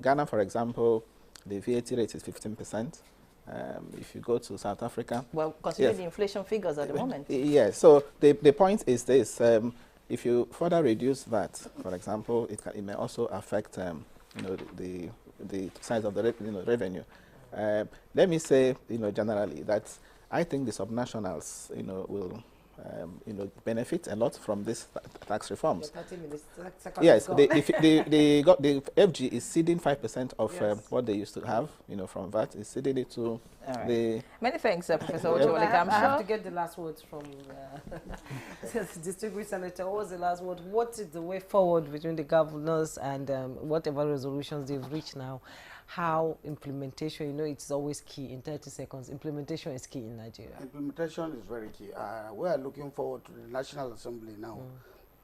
Ghana, for example, the VAT rate is 15%. If you go to South Africa,
well, considering the inflation figures at the moment.
Yes. So the point is this: if you further reduce that, for example, it may also affect the size of the revenue. Let me say generally that I think the subnationals will benefit a lot from these tax reforms. Yes, the FG is ceding 5% of what they used to have, from VAT. Is ceding it to the.
Many thanks, Professor Uche Owaleke.
I have to get the last words from distinguished senator. What was the last word? What is the way forward between the governors and whatever resolutions they've reached now? How implementation, it's always key in 30 seconds. Implementation is key in Nigeria.
Implementation is very key. We are looking forward to the National Assembly now,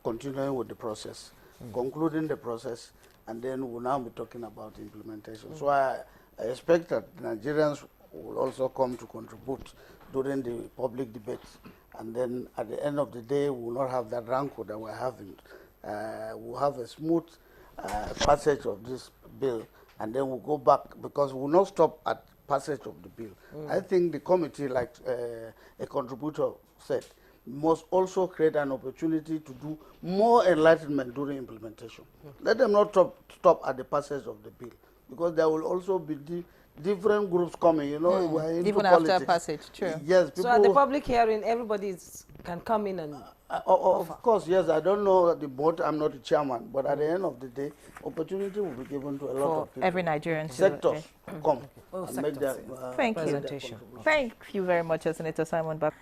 continuing with the process, concluding the process, and then we'll now be talking about implementation. So I expect that Nigerians will also come to contribute during the public debate. And then at the end of the day, we will not have that rancor that we're having. We'll have a smooth passage of this bill. And then we'll go back, because we'll not stop at passage of the bill. I think the committee, like a contributor said, must also create an opportunity to do more enlightenment during implementation. Let them not stop at the passage of the bill, because there will also be different groups coming, we're into
even
politics.
after passage, true.
Yes.
So at the public hearing, everybody can come in and...
of course, yes. I don't know the board. I'm not the chairman. But at the end of the day, opportunity will be given to a lot of people.
Every Nigerian
sectors come
and
sectors, make their
Thank you. Thank you very much, Senator Simon Bap.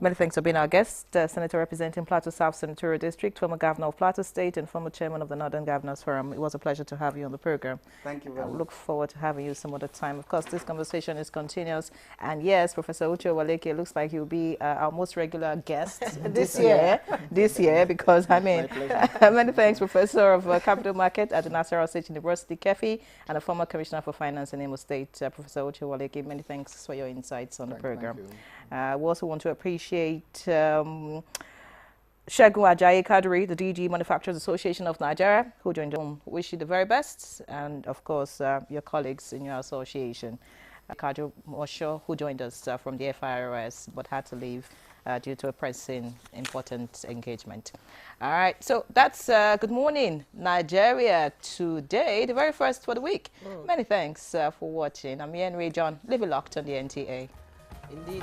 Many thanks for being our guest. Senator representing Plateau South Senatorial District, former Governor of Plateau State, and former Chairman of the Northern Governors Forum. It was a pleasure to have you on the program.
Thank you very much.
I look forward to having you some other time. Of course, this conversation is continuous. And yes, Professor Uche Owaleke looks like he'll be our most regular guest this year, because, many thanks, Professor of Capital Market at the Nasarawa State University, KEFI, and a former Commissioner for Finance in Imo State, Professor Uche Owaleke. Many thanks for your insights on the program. We also want to appreciate Segun Ajayi Kadri, the DG Manufacturers Association of Nigeria, who joined us. Wish you the very best, and of course your colleagues in your association. Kajo Mosho, who joined us from the FIRS but had to leave due to a pressing important engagement. All right, so that's Good Morning Nigeria today, the very first for the week. Many thanks for watching. I'm Henry John. Live it locked on the NTA.
Indeed.